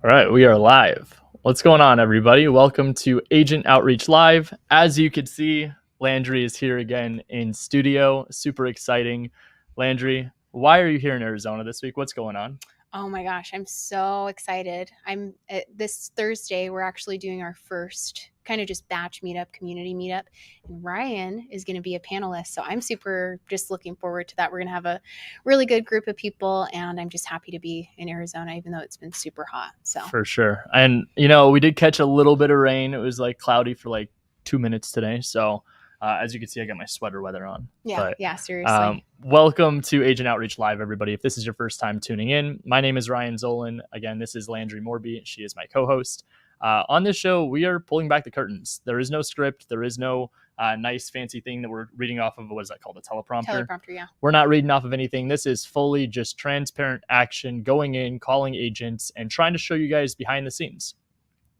All right, we are live. What's going on, everybody? Welcome to Agent Outreach Live. As you can see, Landry is here again in studio. Super exciting. Landry, why are you here in Arizona this week? What's going on? Oh my gosh, I'm so excited. This Thursday, we're actually doing our first kind of just batch meetup, community meetup. And Ryan is going to be a panelist. So I'm super just looking forward to that. We're going to have a really good group of people. And I'm just happy to be in Arizona, even though it's been super hot. So For sure. And, we did catch a little bit of rain. It was like cloudy for like 2 minutes today. So, as you can see, I got my sweater weather on. yeah, seriously. Welcome to Agent Outreach Live, everybody. If this is your first time tuning in, my name is Ryan Zolin. Again, this is Landry Morby. She is my co-host. On this show, we are pulling back the curtains. There is no script. There is no nice fancy thing that we're reading off of. What is that called? A teleprompter? Teleprompter, yeah. We're not reading off of anything. This is fully just transparent action, going in, calling agents, and trying to show you guys behind the scenes.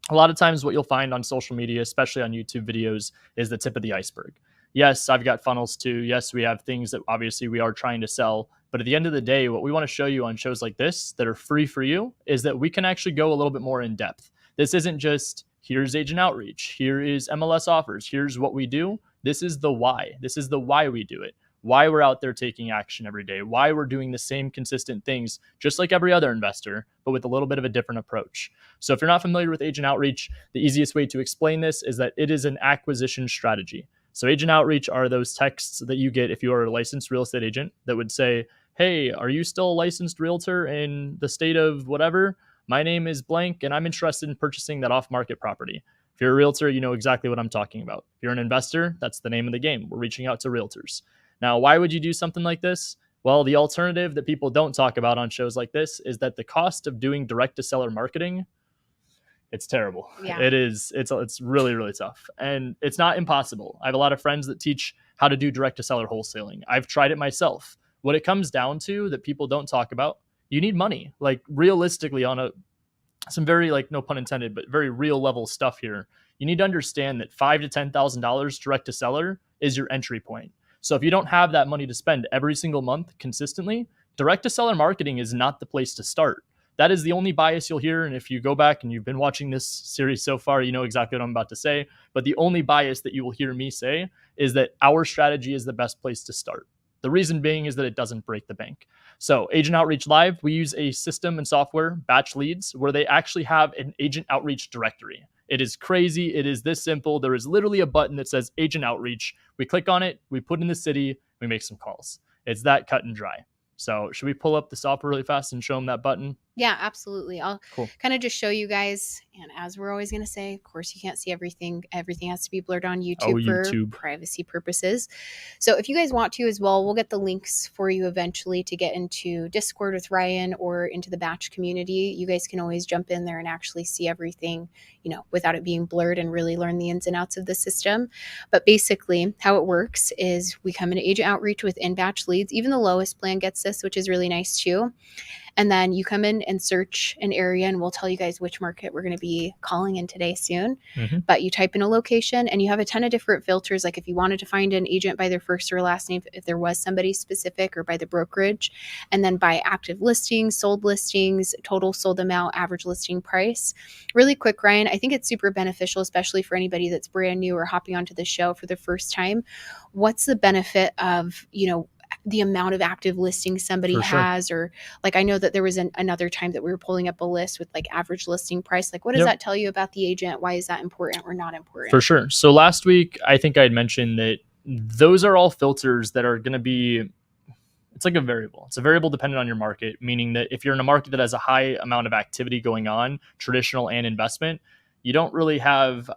A lot of times what you'll find on social media, especially on YouTube videos, is the tip of the iceberg. Yes, I've got funnels too. Yes, we have things that obviously we are trying to sell. But at the end of the day, what we want to show you on shows like this that are free for you is that we can actually go a little bit more in depth. This isn't just here's agent outreach, here is MLS offers, here's what we do. This is the why. This is the why we do it. Why we're out there taking action every day, why we're doing the same consistent things, just like every other investor, but with a little bit of a different approach. So if you're not familiar with agent outreach, the easiest way to explain this is that it is an acquisition strategy. So agent outreach are those texts that you get if you are a licensed real estate agent that would say, hey, are you still a licensed realtor in the state of whatever? My name is blank and I'm interested in purchasing that off-market property. If you're a realtor, you know exactly what I'm talking about. If you're an investor, that's the name of the game. We're reaching out to realtors. Now, why would you do something like this? Well, the alternative that people don't talk about on shows like this is that the cost of doing direct-to-seller marketing, it's terrible. Yeah. It is. It's really, really tough. And it's not impossible. I have a lot of friends that teach how to do direct-to-seller wholesaling. I've tried it myself. What it comes down to that people don't talk about, you need money. Like realistically on some very, like, no pun intended, but very real level stuff here. You need to understand that $5,000 to $10,000 direct to seller is your entry point. So if you don't have that money to spend every single month consistently, direct to seller marketing is not the place to start. That is the only bias you'll hear. And if you go back and you've been watching this series so far, you know exactly what I'm about to say. But the only bias that you will hear me say is that our strategy is the best place to start. The reason being is that it doesn't break the bank. So Agent Outreach Live, we use a system and software, Batch Leads, where they actually have an agent outreach directory. It is crazy. It is this simple. There is literally a button that says Agent Outreach. We click on it. We put in the city. We make some calls. It's that cut and dry. So should we pull up the software really fast and show them that button? Yeah, absolutely. I'll Cool. kind of just show you guys. And as we're always going to say, of course, you can't see everything. Everything has to be blurred on YouTube for privacy purposes. So if you guys want to as well, we'll get the links for you eventually to get into Discord with Ryan or into the Batch community. You guys can always jump in there and actually see everything, without it being blurred and really learn the ins and outs of the system. But basically how it works is we come into agent outreach within Batch Leads. Even the lowest plan gets this, which is really nice too. And then you come in and search an area, and we'll tell you guys which market we're going to be calling in today soon. Mm-hmm. But you type in a location and you have a ton of different filters. Like if you wanted to find an agent by their first or last name, if there was somebody specific, or by the brokerage, and then by active listings, total sold amount, average listing price. Really quick, Ryan, I think it's super beneficial, especially for anybody that's brand new or hopping onto the show for the first time. What's the benefit of, the amount of active listings somebody has? Or like, I know that there was another time that we were pulling up a list with like average listing price. Like, what does that tell you about the agent? Why is that important or not important? For sure. So last week, I think I had mentioned that those are all filters that are going to be, it's like a variable. It's a variable dependent on your market, meaning that if you're in a market that has a high amount of activity going on, traditional and investment, you don't really have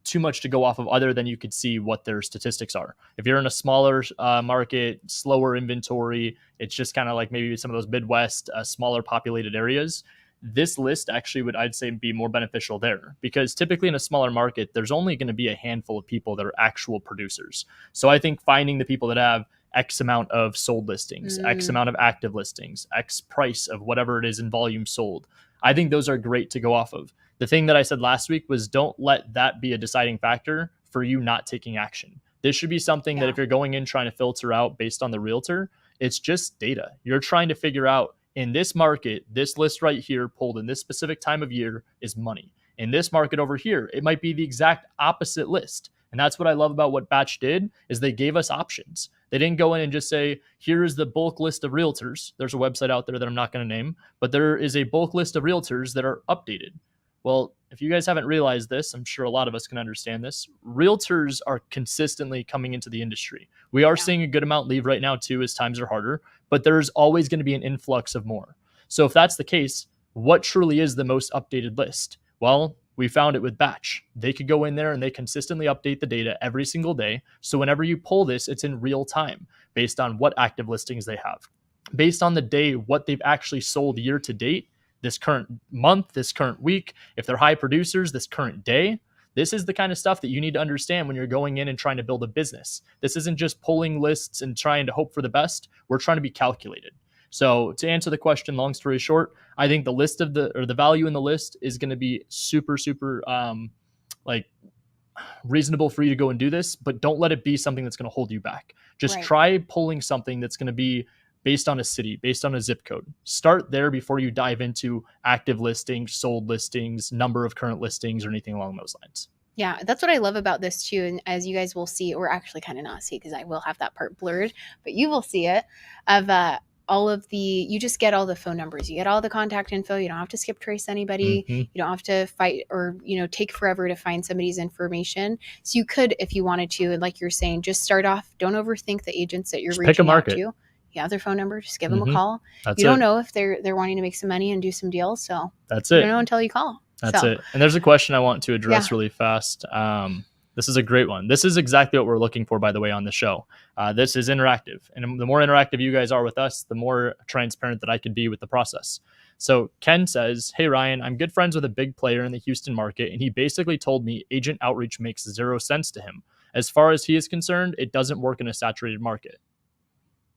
too much to go off of other than you could see what their statistics are. If you're in a smaller market, slower inventory, it's just kind of like maybe some of those Midwest, smaller populated areas. This list actually would, I'd say, be more beneficial there, because typically in a smaller market, there's only going to be a handful of people that are actual producers. So I think finding the people that have X amount of sold listings, X amount of active listings, X price of whatever it is in volume sold, I think those are great to go off of. The thing that I said last week was don't let that be a deciding factor for you not taking action. This should be something that if you're going in trying to filter out based on the realtor, it's just data. You're trying to figure out, in this market, this list right here pulled in this specific time of year is money. In this market over here, it might be the exact opposite list. And that's what I love about what Batch did, is they gave us options. They didn't go in and just say, here's the bulk list of realtors. There's a website out there that I'm not going to name, but there is a bulk list of realtors that are updated. Well, if you guys haven't realized this, I'm sure a lot of us can understand this. Realtors are consistently coming into the industry. We are seeing a good amount leave right now too, as times are harder, but there's always going to be an influx of more. So if that's the case, what truly is the most updated list? Well, we found it with Batch. They could go in there and they consistently update the data every single day. So whenever you pull this, it's in real time based on what active listings they have. Based on the day, what they've actually sold year to date, this current month, this current week, if they're high producers, this current day. This is the kind of stuff that you need to understand when you're going in and trying to build a business. This isn't just pulling lists and trying to hope for the best. We're trying to be calculated. So to answer the question, long story short, I think the list of the value in the list is going to be super like reasonable for you to go and do this, but don't let it be something that's going to hold you back. Just try pulling something that's going to be based on a city, based on a zip code. Start there before you dive into active listings, sold listings, number of current listings, or anything along those lines. Yeah, that's what I love about this too. And as you guys will see, or actually kind of not see, because I will have that part blurred, but you will see it, of all of you just get all the phone numbers, you get all the contact info. You don't have to skip trace anybody. You don't have to fight or, take forever to find somebody's information. So you could, if you wanted to, and like you're saying, just start off. Don't overthink the agents that you're reaching out to. You have their phone number, just give them a call. You don't know if they're wanting to make some money and do some deals. So that's it. You don't know until you call. That's it. And there's a question I want to address really fast. This is a great one. This is exactly what we're looking for, by the way, on the show. This is interactive. And the more interactive you guys are with us, the more transparent that I can be with the process. So Ken says, hey, Ryan, I'm good friends with a big player in the Houston market, and he basically told me agent outreach makes 0 sense to him. As far as he is concerned, it doesn't work in a saturated market.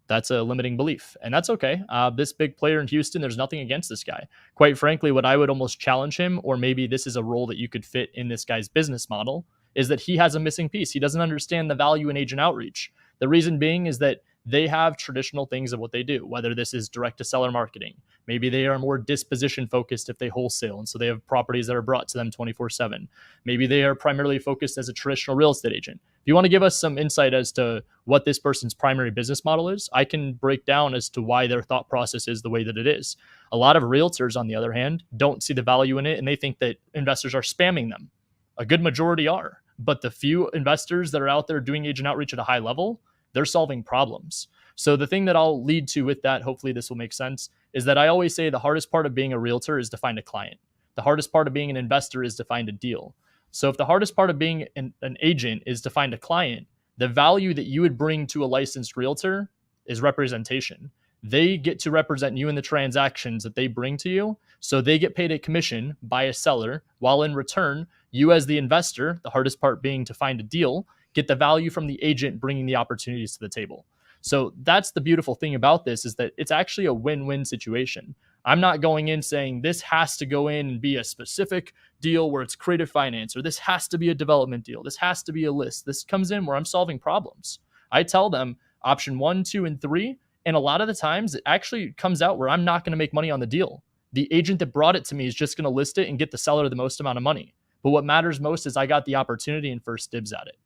That's a limiting belief, and that's okay. This big player in Houston, there's nothing against this guy. Quite frankly, what I would almost challenge him, or maybe this is a role that you could fit in this guy's business model, is that he has a missing piece. He doesn't understand the value in agent outreach. The reason being is that they have traditional things of what they do, whether this is direct to seller marketing. Maybe they are more disposition focused if they wholesale, and so they have properties that are brought to them 24/7. Maybe they are primarily focused as a traditional real estate agent. If you want to give us some insight as to what this person's primary business model is, I can break down as to why their thought process is the way that it is. A lot of realtors, on the other hand, don't see the value in it, and they think that investors are spamming them. A good majority are, but the few investors that are out there doing agent outreach at a high level, they're solving problems. So the thing that I'll lead to with that, hopefully this will make sense, is that I always say the hardest part of being a realtor is to find a client. The hardest part of being an investor is to find a deal. So if the hardest part of being an agent is to find a client, the value that you would bring to a licensed realtor is representation. They get to represent you in the transactions that they bring to you. So they get paid a commission by a seller, while in return, you as the investor, the hardest part being to find a deal, get the value from the agent bringing the opportunities to the table. So that's the beautiful thing about this, is that it's actually a win-win situation. I'm not going in saying this has to go in and be a specific deal where it's creative finance, or this has to be a development deal. This has to be a list. This comes in where I'm solving problems. I tell them option 1, 2, and 3. And a lot of the times it actually comes out where I'm not going to make money on the deal. The agent that brought it to me is just going to list it and get the seller the most amount of money. But what matters most is I got the opportunity and first dibs at it.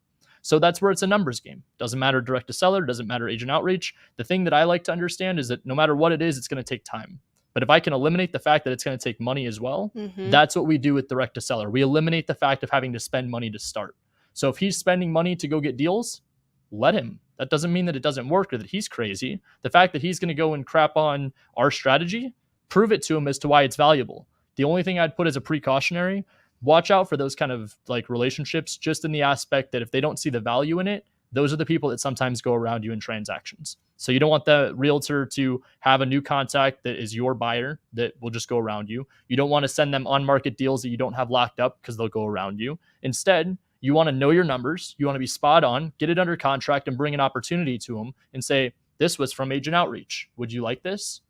So that's where it's a numbers game. Doesn't matter direct to seller, doesn't matter agent outreach. The thing that I like to understand is that no matter what it is, it's going to take time. But if I can eliminate the fact that it's going to take money as well, that's what we do with direct to seller. We eliminate the fact of having to spend money to start. So if he's spending money to go get deals, let him. That doesn't mean that it doesn't work or that he's crazy. The fact that he's going to go and crap on our strategy, prove it to him as to why it's valuable. The only thing I'd put as a precautionary, watch out for those kind of like relationships, just in the aspect that if they don't see the value in it, those are the people that sometimes go around you in transactions. So you don't want the realtor to have a new contact that is your buyer that will just go around you. You don't want to send them on market deals that you don't have locked up because they'll go around you. Instead, you want to know your numbers. You want to be spot on, get it under contract, and bring an opportunity to them and say, this was from agent outreach. Would you like this?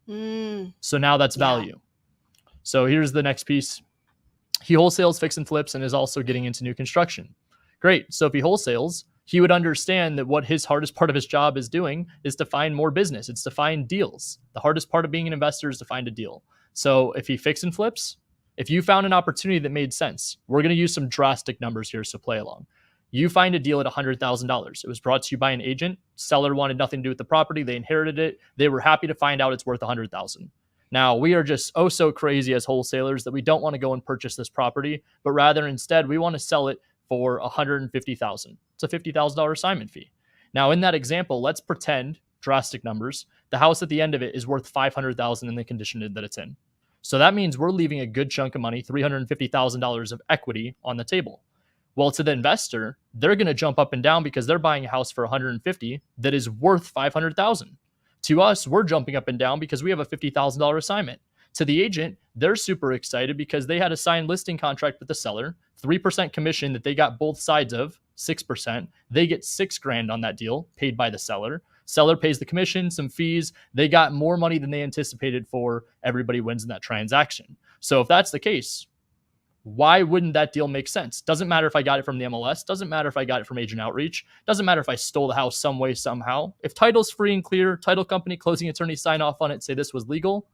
So now that's value. So here's the next piece. He wholesales, fix and flips, and is also getting into new construction. Great. So if he wholesales, he would understand that what his hardest part of his job is doing is to find more business. It's to find deals. The hardest part of being an investor is to find a deal. So if he fix and flips, if you found an opportunity that made sense, we're going to use some drastic numbers here, so play along. You find a deal at $100,000. It was brought to you by an agent. Seller wanted nothing to do with the property. They inherited it. They were happy to find out it's worth $100,000. Now, we are just so crazy as wholesalers that we don't want to go and purchase this property, but rather instead we want to sell it for $150,000. It's a $50,000 assignment fee. Now, in that example, let's pretend, drastic numbers, the house at the end of it is worth $500,000 in the condition that it's in. So that means we're leaving a good chunk of money, $350,000 of equity on the table. Well, to the investor, they're going to jump up and down because they're buying a house for $150,000 that is worth $500,000. To us, we're jumping up and down because we have a $50,000 assignment. To the agent, they're super excited because they had a signed listing contract with the seller, 3% commission that they got both sides of, 6%. They get $6,000 on that deal paid by the seller. Seller pays the commission, some fees. They got more money than they anticipated for. Everybody wins in that transaction. So if that's the case, why wouldn't that deal make sense? Doesn't matter if I got it from the MLS. Doesn't matter if I got it from agent outreach. Doesn't matter if I stole the house some way, somehow. If title's free and clear, title company, closing attorney sign off on it, say this was legal,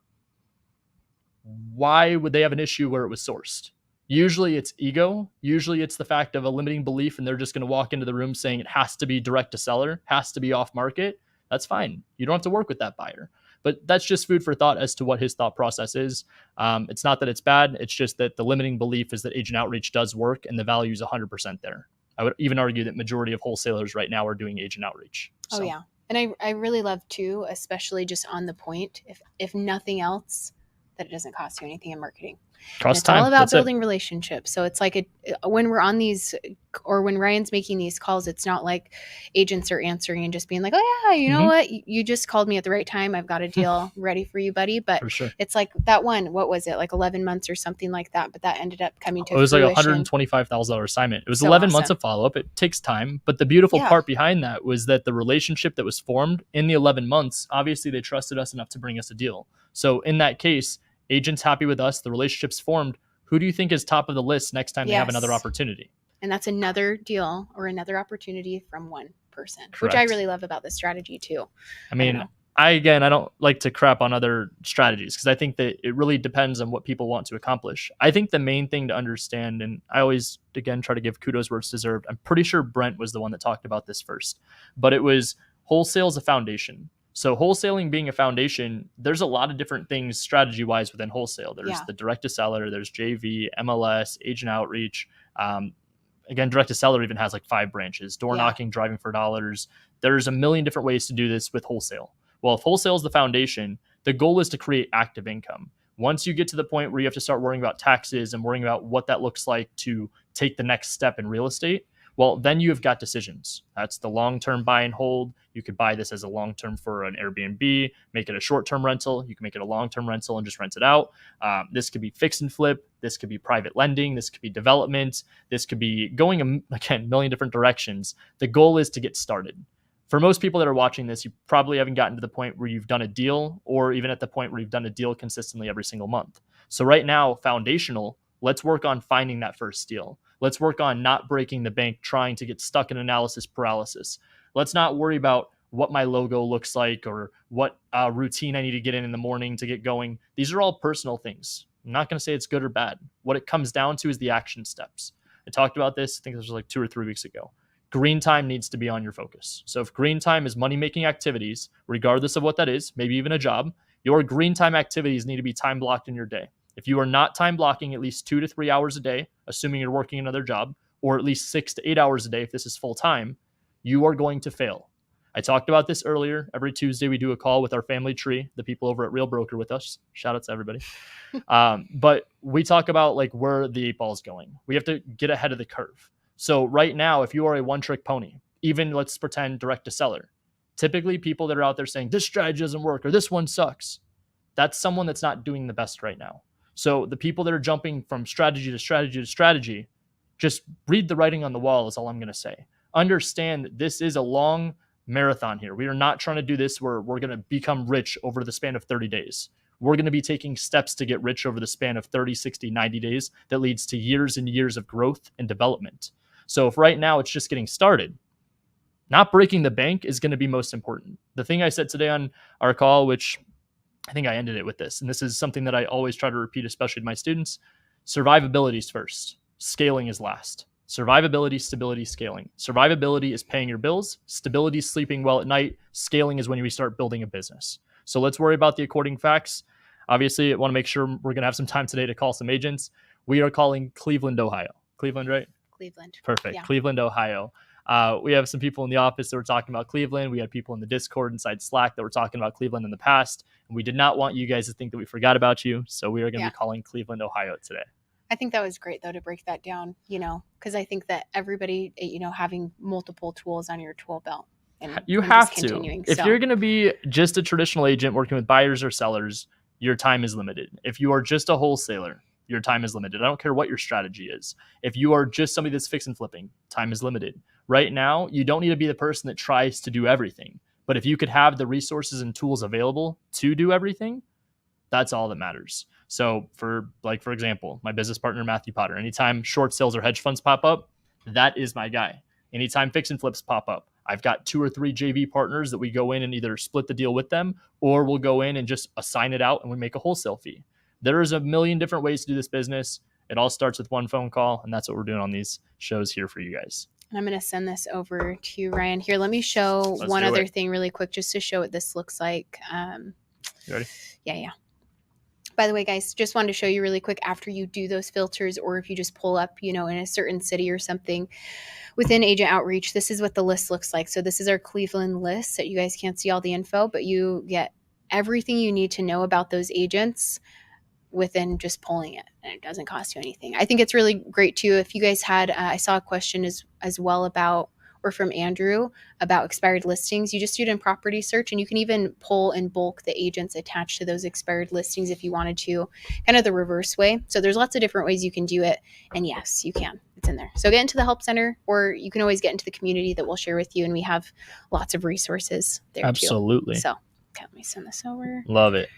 why would they have an issue where it was sourced? Usually it's ego. Usually it's the fact of a limiting belief and they're just going to walk into the room saying it has to be direct to seller, has to be off market. That's fine. You don't have to work with that buyer. But that's just food for thought as to what his thought process is. It's not that it's bad. It's just that the limiting belief is that agent outreach does work and the value is 100% there. I would even argue that majority of wholesalers right now are doing agent outreach. So. Oh, yeah. And I really love too, especially just on the point, if nothing else, that it doesn't cost you anything in marketing. It's time. All about That's building relationships. So it's like when we're on these, or when Ryan's making these calls, it's not like agents are answering and just being like, oh yeah, you know what? You just called me at the right time. I've got a deal ready for you, buddy. But it's like that one, what was it? Like 11 months or something like that. But that ended up coming to fruition. It was like $125,000 assignment. It was 11 months of follow-up. It takes time. But the beautiful part behind that was that the relationship that was formed in the 11 months, obviously they trusted us enough to bring us a deal. So in that case, agent's happy with us. The relationship's formed. Who do you think is top of the list next time they have another opportunity? And that's another deal or another opportunity from one person, which I really love about this strategy too. I mean, I don't like to crap on other strategies because I think that it really depends on what people want to accomplish. I think the main thing to understand, and I always, again, try to give kudos where it's deserved. I'm pretty sure Brent was the one that talked about this first, but it was wholesale is a foundation. So wholesaling being a foundation, there's a lot of different things strategy-wise within wholesale. There's the direct-to-seller, there's JV, MLS, agent outreach. Again, direct-to-seller even has like 5 branches, door knocking, driving for dollars. There's a million different ways to do this with wholesale. Well, if wholesale is the foundation, the goal is to create active income. Once you get to the point where you have to start worrying about taxes and worrying about what that looks like to take the next step in real estate, well, then you've got decisions. That's the long-term buy and hold. You could buy this as a long-term for an Airbnb, make it a short-term rental. You can make it a long-term rental and just rent it out. This could be fix and flip. This could be private lending. This could be development. This could be going, again, a million different directions. The goal is to get started. For most people that are watching this, you probably haven't gotten to the point where you've done a deal or even at the point where you've done a deal consistently every single month. So right now, foundational, let's work on finding that first deal. Let's work on not breaking the bank, trying to get stuck in analysis paralysis. Let's not worry about what my logo looks like or what routine I need to get in the morning to get going. These are all personal things. I'm not going to say it's good or bad. What it comes down to is the action steps. I talked about this, I think this was like 2 or 3 weeks ago. Green time needs to be on your focus. So if green time is money-making activities, regardless of what that is, maybe even a job, your green time activities need to be time blocked in your day. If you are not time blocking at least 2 to 3 hours a day, assuming you're working another job, or at least 6 to 8 hours a day if this is full time, you are going to fail. I talked about this earlier. Every Tuesday we do a call with our family tree, the people over at Real Broker with us. Shout out to everybody. But we talk about like where the 8 ball is going. We have to get ahead of the curve. So right now, if you are a one-trick pony, even let's pretend direct to seller, typically people that are out there saying this strategy doesn't work or this one sucks, that's someone that's not doing the best right now. So the people that are jumping from strategy to strategy to strategy, just read the writing on the wall is all I'm going to say. Understand that this is a long marathon here. We are not trying to do this where we're going to become rich over the span of 30 days. We're going to be taking steps to get rich over the span of 30, 60, 90 days that leads to years and years of growth and development. So if right now it's just getting started, Not breaking the bank is going to be most important. The thing I said today on our call, which I think I ended it with this, and this is something that I always try to repeat, especially to my students: survivability is first, scaling is last. Survivability, stability, scaling. Survivability is paying your bills. Stability is sleeping well at night. Scaling is when you start building a business. So let's worry about the according facts. Obviously, I want to make sure we're going to have some time today to call some agents. We are calling Cleveland, Ohio. Cleveland, right? Cleveland. Perfect. Yeah. Cleveland, Ohio. We have some people in the office that were talking about Cleveland. We had people in the Discord inside Slack that were talking about Cleveland in the past. And we did not want you guys to think that we forgot about you. So we are going to be calling Cleveland, Ohio today. I think that was great, though, to break that down, because I think that everybody, having multiple tools on your tool belt. You have to. If you're going to be just a traditional agent working with buyers or sellers, your time is limited. If you are just a wholesaler, your time is limited. I don't care what your strategy is. If you are just somebody that's fix and flipping, time is limited. Right now, you don't need to be the person that tries to do everything. But if you could have the resources and tools available to do everything, that's all that matters. So for example, my business partner, Matthew Potter, anytime short sales or hedge funds pop up, that is my guy. Anytime fix and flips pop up, I've got 2 or 3 JV partners that we go in and either split the deal with them, or we'll go in and just assign it out and we make a wholesale fee. There is a million different ways to do this business. It all starts with one phone call, and that's what we're doing on these shows here for you guys. I'm going to send this over to you, Ryan. Here, let me show one other thing really quick, just to show what this looks like. You ready? Yeah. By the way, guys, just wanted to show you really quick, after you do those filters, or if you just pull up, in a certain city or something within Agent Outreach, this is what the list looks like. So this is our Cleveland list that you guys can't see all the info, but you get everything you need to know about those agents within just pulling it, and it doesn't cost you anything. I think it's really great too. If you guys had, I saw a question as well about, or from Andrew, about expired listings. You just do it in property search, and you can even pull in bulk the agents attached to those expired listings if you wanted to, kind of the reverse way. So there's lots of different ways you can do it. And yes, you can. It's in there. So get into the help center, or you can always get into the community that we'll share with you. And we have lots of resources there. Absolutely. Too. So okay, let me send this over. Love it.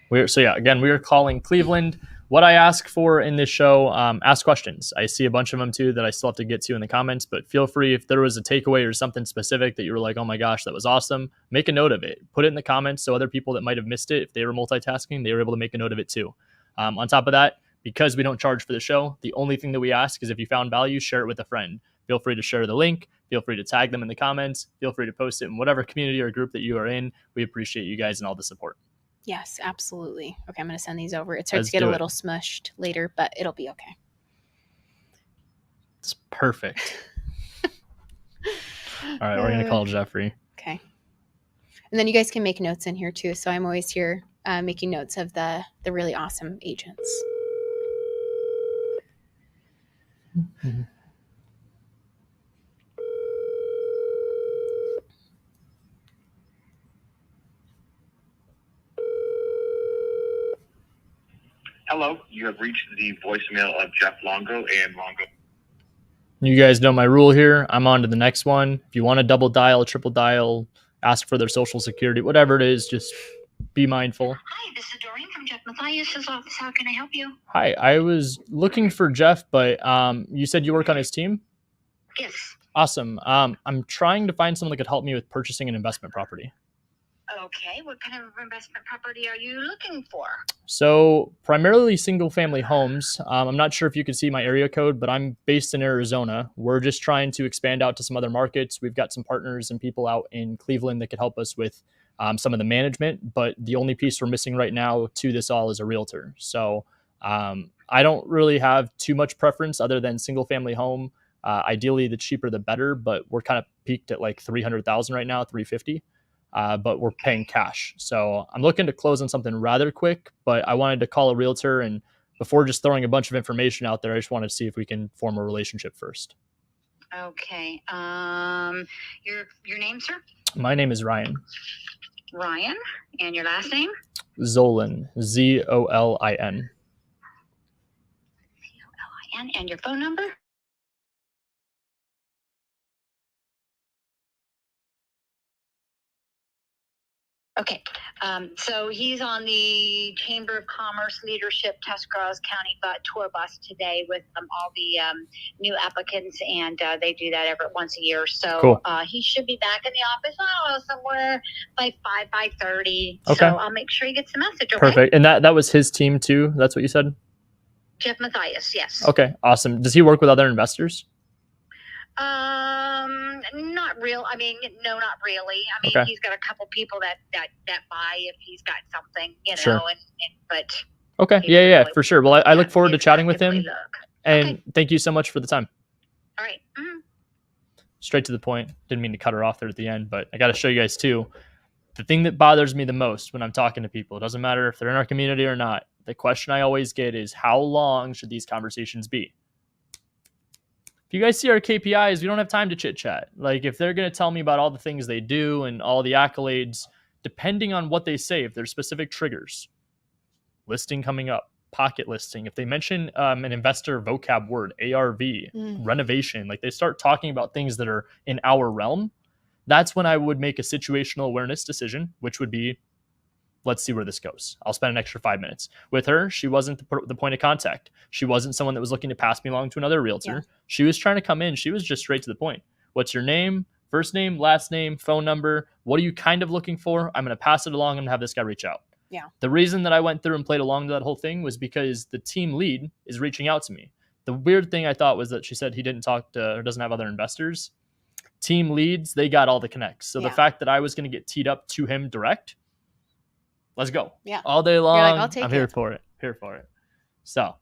We are calling Cleveland. What I ask for in this show, ask questions. I see a bunch of them too that I still have to get to in the comments, but feel free, if there was a takeaway or something specific that you were like, oh my gosh, that was awesome, make a note of it. Put it in the comments so other people that might have missed it, if they were multitasking, they were able to make a note of it too. On top of that, because we don't charge for the show, the only thing that we ask is if you found value, share it with a friend. Feel free to share the link. Feel free to tag them in the comments. Feel free to post it in whatever community or group that you are in. We appreciate you guys and all the support. Yes, absolutely. Okay, I'm going to send these over. It starts to get a little smushed later, but it'll be okay. It's perfect. All right, we're going to call Jeffrey. Okay. And then you guys can make notes in here too. So I'm always here making notes of the really awesome agents. Mm-hmm. Hello, you have reached the voicemail of Jeff Longo and Longo. You guys know my rule here. I'm on to the next one. If you want to double dial, triple dial, ask for their social security, whatever it is, just be mindful. Hi, this is Doreen from Jeff Mathias's office. How can I help you? Hi, I was looking for Jeff, but you said you work on his team? Yes. Awesome. I'm trying to find someone that could help me with purchasing an investment property. Okay, what kind of investment property are you looking for? So primarily single family homes. I'm not sure if you can see my area code, but I'm based in Arizona. We're just trying to expand out to some other markets. We've got some partners and people out in Cleveland that could help us with some of the management, but the only piece we're missing right now to this all is a realtor. So I don't really have too much preference other than single family home. Ideally, the cheaper the better, but we're kind of peaked at like 300,000 right now, 350. But we're paying cash. So I'm looking to close on something rather quick, but I wanted to call a realtor, and before just throwing a bunch of information out there, I just wanted to see if we can form a relationship first. Okay. Your name, sir? My name is Ryan. Ryan. And your last name? Zolin. Zolin. Zolin. And your phone number? Okay. So he's on the Chamber of Commerce Leadership Tuscarawas County tour bus today with all the new applicants, and they do that every once a year. So cool. He should be back in the office, I don't know, somewhere by 5:30. Okay. So I'll make sure he gets the message. Okay? Perfect. And that was his team too? That's what you said? Jeff Matthias, yes. Okay, awesome. Does he work with other investors? Not real. I mean, no, not really. I mean, He's got a couple people that buy if he's got something, sure. But okay, yeah, really, for sure. Well, I look forward to chatting with him. And thank you so much for the time. All right. Mm-hmm. Straight to the point. Didn't mean to cut her off there at the end, but I got to show you guys too. The thing that bothers me the most when I'm talking to people, it doesn't matter if they're in our community or not. The question I always get is, how long should these conversations be? If you guys see our KPIs, we don't have time to chit chat. Like if they're going to tell me about all the things they do and all the accolades, depending on what they say, if there's specific triggers, listing coming up, pocket listing, if they mention an investor vocab word, ARV, renovation, like they start talking about things that are in our realm, that's when I would make a situational awareness decision, which would be, let's see where this goes. I'll spend an extra 5 minutes. With her, she wasn't the point of contact. She wasn't someone that was looking to pass me along to another realtor. Yeah. She was trying to come in. She was just straight to the point. What's your name? First name, last name, phone number. What are you kind of looking for? I'm going to pass it along and have this guy reach out. Yeah. The reason that I went through and played along to that whole thing was because the team lead is reaching out to me. The weird thing I thought was that she said he didn't talk to or doesn't have other investors. Team leads, they got all the connects. So the fact that I was going to get teed up to him direct, let's go. Yeah. All day long. Like, I'll take I'm here for it. Here for it. So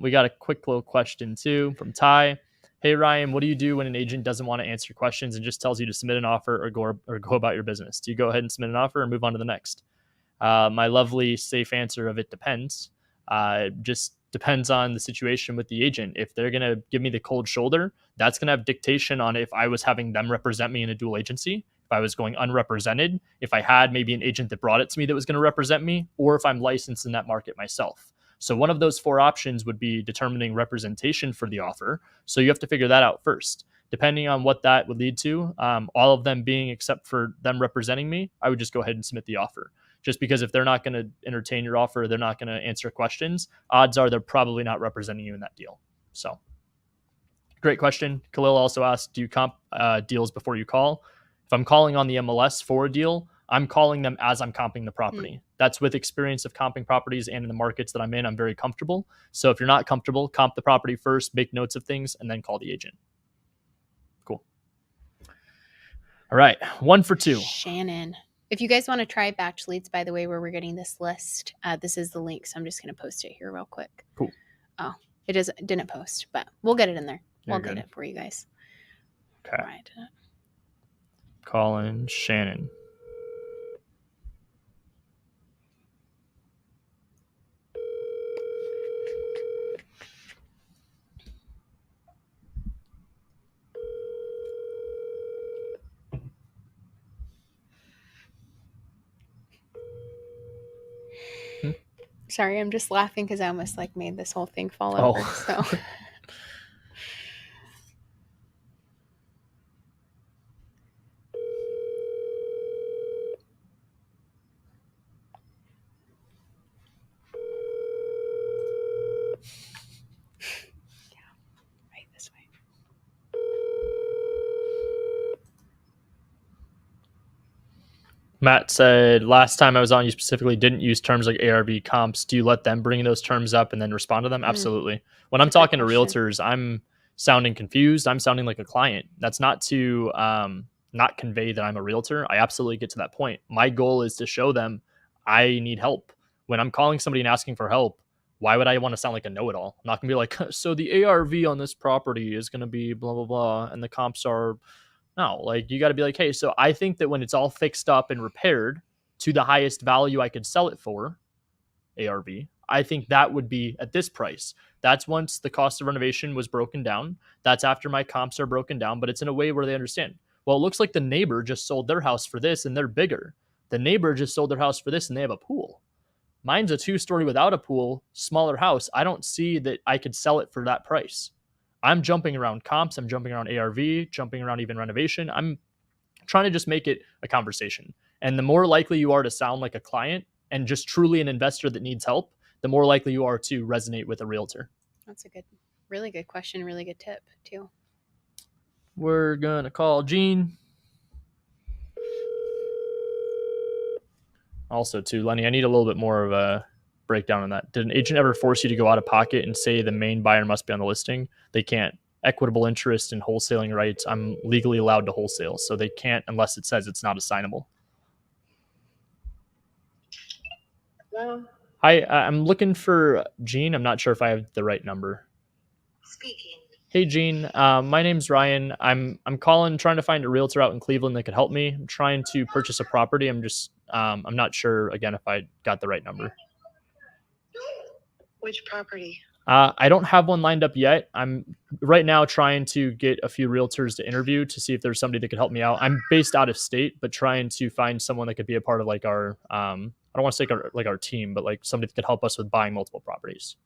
we got a quick little question too from Ty. Hey, Ryan, what do you do when an agent doesn't want to answer questions and just tells you to submit an offer or go about your business? Do you go ahead and submit an offer or move on to the next? My lovely safe answer of it depends. Just depends on the situation with the agent. If they're going to give me the cold shoulder, that's going to have dictation on if I was having them represent me in a dual agency, if I was going unrepresented, if I had maybe an agent that brought it to me that was going to represent me, or if I'm licensed in that market myself. So one of those four options would be determining representation for the offer. So you have to figure that out first. Depending on what that would lead to, all of them being except for them representing me, I would just go ahead and submit the offer. Just because if they're not going to entertain your offer, they're not going to answer questions, odds are they're probably not representing you in that deal. So great question. Khalil also asked, do you comp deals before you call? If I'm calling on the MLS for a deal, I'm calling them as I'm comping the property. That's with experience of comping properties and in the markets that I'm in, I'm very comfortable. So if you're not comfortable, comp the property first, make notes of things, and then call the agent. Cool. All right. 1 for 2. Shannon. If you guys want to try batch leads, by the way, where we're getting this list, this is the link. So I'm just going to post it here real quick. Cool. Oh, it didn't post, but we'll get it in there. We'll get it for you guys. Okay. All right. Colin Shannon. Sorry, I'm just laughing because I almost made this whole thing fall over. So. Right this way. Matt said, last time I was on, you specifically didn't use terms like ARV comps. Do you let them bring those terms up and then respond to them? Absolutely. When I'm talking to realtors, I'm sounding confused. I'm sounding like a client. That's not to not convey that I'm a realtor. I absolutely get to that point. My goal is to show them I need help. When I'm calling somebody and asking for help, why would I want to sound like a know-it-all? I'm not going to be like, so the ARV on this property is going to be blah, blah, blah, and the comps are... No, you got to be like, hey, so I think that when it's all fixed up and repaired to the highest value I could sell it for, ARV, I think that would be at this price. That's once the cost of renovation was broken down. That's after my comps are broken down, but it's in a way where they understand. Well, it looks like the neighbor just sold their house for this and they're bigger. The neighbor just sold their house for this and they have a pool. Mine's a 2-story without a pool, smaller house. I don't see that I could sell it for that price. I'm jumping around comps. I'm jumping around ARV, jumping around even renovation. I'm trying to just make it a conversation. And the more likely you are to sound like a client and just truly an investor that needs help, the more likely you are to resonate with a realtor. That's a really good question. Really good tip too. We're going to call Gene. Also too, Lenny, I need a little bit more of a breakdown on that. Did an agent ever force you to go out of pocket and say the main buyer must be on the listing? They can't. Equitable interest in wholesaling rights. I'm legally allowed to wholesale, so they can't unless it says it's not assignable. Hello? Hi, I'm looking for Gene. I'm not sure if I have the right number. Speaking. Hey, Gene. My name's Ryan. I'm calling, trying to find a realtor out in Cleveland that could help me. I'm trying to purchase a property. I'm not sure again if I got the right number. Which property? I don't have one lined up yet. I'm right now trying to get a few realtors to interview to see if there's somebody that could help me out. I'm based out of state, but trying to find someone that could be a part of like our, I don't want to say our team, but like somebody that could help us with buying multiple properties.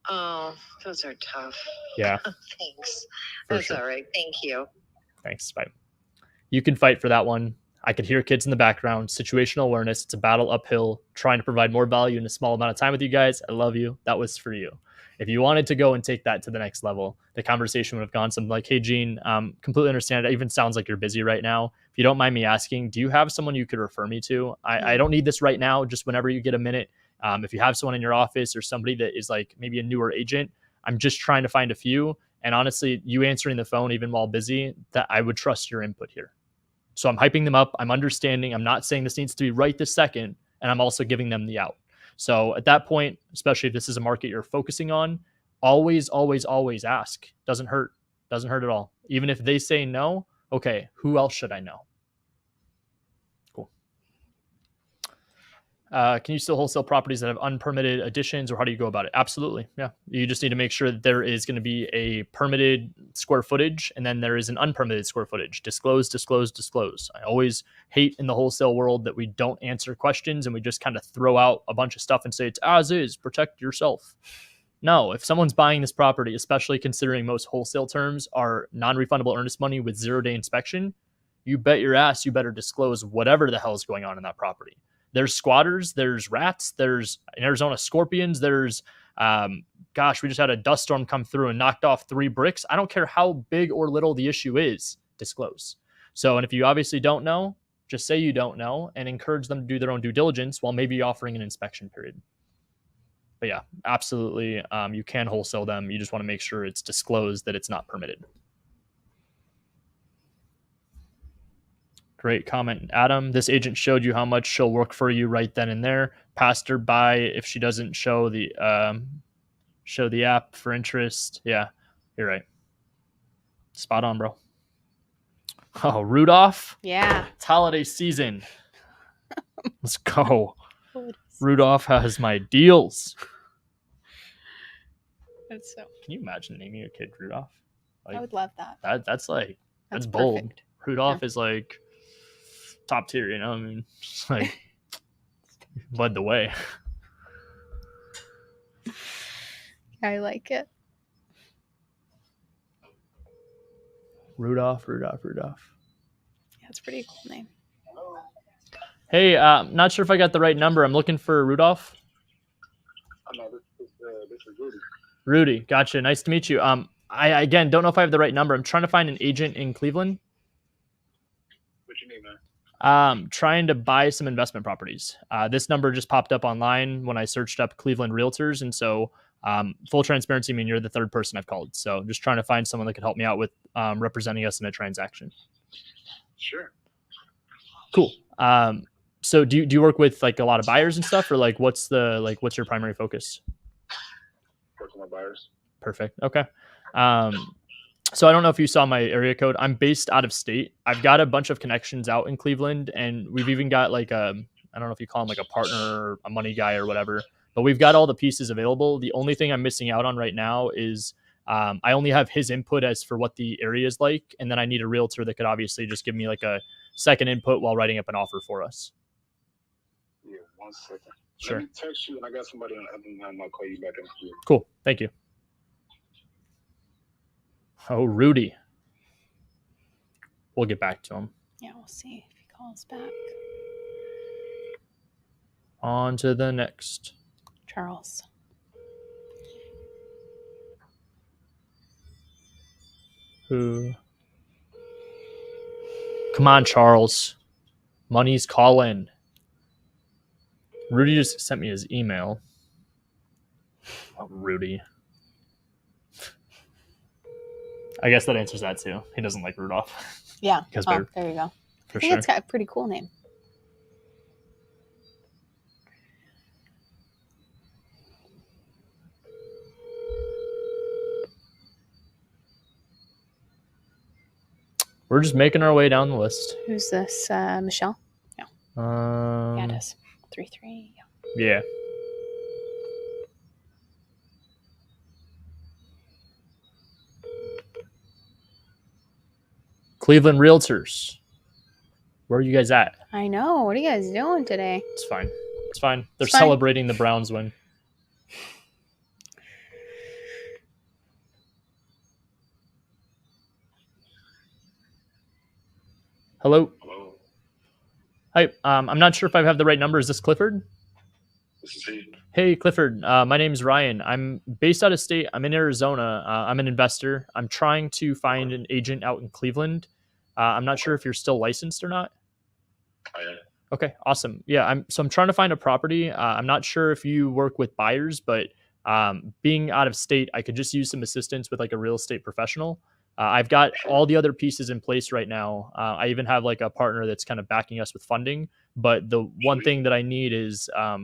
Oh, those are tough. Yeah. Thanks. That's sure. All right. Thank you. Thanks. Bye. You can fight for that one. I could hear kids in the background. Situational awareness. It's a battle uphill, trying to provide more value in a small amount of time with you guys. I love you. That was for you. If you wanted to go and take that to the next level, the conversation would have gone something like, hey, Gene, completely understand. It even sounds like you're busy right now. If you don't mind me asking, do you have someone you could refer me to? I don't need this right now. Just whenever you get a minute. If you have someone in your office or somebody that is like maybe a newer agent, I'm just trying to find a few. And honestly, you answering the phone, even while busy, that I would trust your input here. So I'm hyping them up. I'm understanding. I'm not saying this needs to be right this second. And I'm also giving them the out. So at that point, especially if this is a market you're focusing on, always, always, always ask. Doesn't hurt. Doesn't hurt at all. Even if they say no, okay, who else should I know? Cool. Can you still wholesale properties that have unpermitted additions, or how do you go about it? Absolutely. Yeah. You just need to make sure that there is going to be a permitted square footage and then there is an unpermitted square footage. Disclose, disclose, disclose. I always hate in the wholesale world that we don't answer questions and we just kind of throw out a bunch of stuff and say it's as is, protect yourself. No, if someone's buying this property, especially considering most wholesale terms are non-refundable earnest money with 0-day inspection, you bet your ass you better disclose whatever the hell is going on in that property. There's squatters, there's rats, there's Arizona scorpions, there's, we just had a dust storm come through and knocked off 3 bricks. I don't care how big or little the issue is, disclose. So, and if you obviously don't know, just say you don't know and encourage them to do their own due diligence while maybe offering an inspection period. But yeah, absolutely. You can wholesale them. You just want to make sure it's disclosed that it's not permitted. Great comment, Adam. This agent showed you how much she'll work for you right then and there. Passed her by if she doesn't show the app for interest. Yeah, you're right. Spot on, bro. Oh, Rudolph? Yeah. It's holiday season. Let's go. Rudolph has my deals. That's so. Can you imagine naming your kid Rudolph? I would love that. That's bold. Perfect. Rudolph is like top tier, you know? I mean, just like led the way. I like it. Rudolph. Yeah, it's a pretty cool name. Hey, not sure if I got the right number. I'm looking for Rudolph. This is Rudy. Rudy, gotcha. Nice to meet you. I again don't know if I have the right number. I'm trying to find an agent in Cleveland. What you need, man? Trying to buy some investment properties. This number just popped up online when I searched up Cleveland realtors, and so full transparency, I mean you're the third person I've called. So just trying to find someone that could help me out with representing us in a transaction. Sure. Cool. So do you work with like a lot of buyers and stuff, or like what's your primary focus? Working with buyers. Perfect. Okay. So I don't know if you saw my area code. I'm based out of state. I've got a bunch of connections out in Cleveland, and we've even got like I don't know if you call him like a partner or a money guy or whatever, but we've got all the pieces available. The only thing I'm missing out on right now is I only have his input as for what the area is like, and then I need a realtor that could obviously just give me like a second input while writing up an offer for us. Yeah, 1 second. Sure. Let me text you, and I got somebody on the other line. I'll call you back in a few. Cool. Thank you. Oh, Rudy. We'll get back to him. Yeah, we'll see if he calls. Calls back. On to the next. Charles. Who? Come on, Charles. Money's calling. Rudy just sent me his email. Oh, Rudy. I guess that answers that too. He doesn't like Rudolph. Yeah. There you go. For I think sure. it's got a pretty cool name. We're just making our way down the list. Who's this? Michelle? No. Yeah, it is. 3-3. Yeah. Cleveland Realtors. Where are you guys at? I know. What are you guys doing today? It's fine. It's fine. They're celebrating the Browns win. Hello. Hello. Hi. I'm not sure if I have the right number. Is this Clifford? This is he. Hey, Clifford. My name's Ryan. I'm based out of state. I'm in Arizona. I'm an investor. I'm trying to find an agent out in Cleveland. I'm not sure if you're still licensed or not. I am. Okay, awesome. Yeah, I'm trying to find a property. I'm not sure if you work with buyers, but being out of state, I could just use some assistance with like a real estate professional. I've got all the other pieces in place right now. I even have like a partner that's kind of backing us with funding. But the one thing that I need is a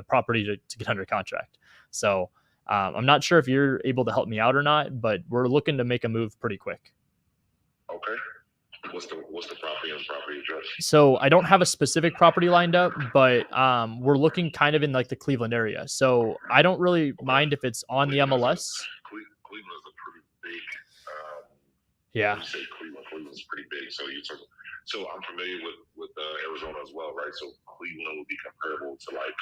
property to get under contract. So I'm not sure if you're able to help me out or not, but we're looking to make a move pretty quick. Okay. What's the property and property address? So I don't have a specific property lined up, but we're looking kind of in like the Cleveland area. So I don't really mind if it's on the MLS. Cleveland is a pretty big. Yeah. When you say Cleveland's pretty big. So I'm familiar with Arizona as well, right? So Cleveland would be comparable to like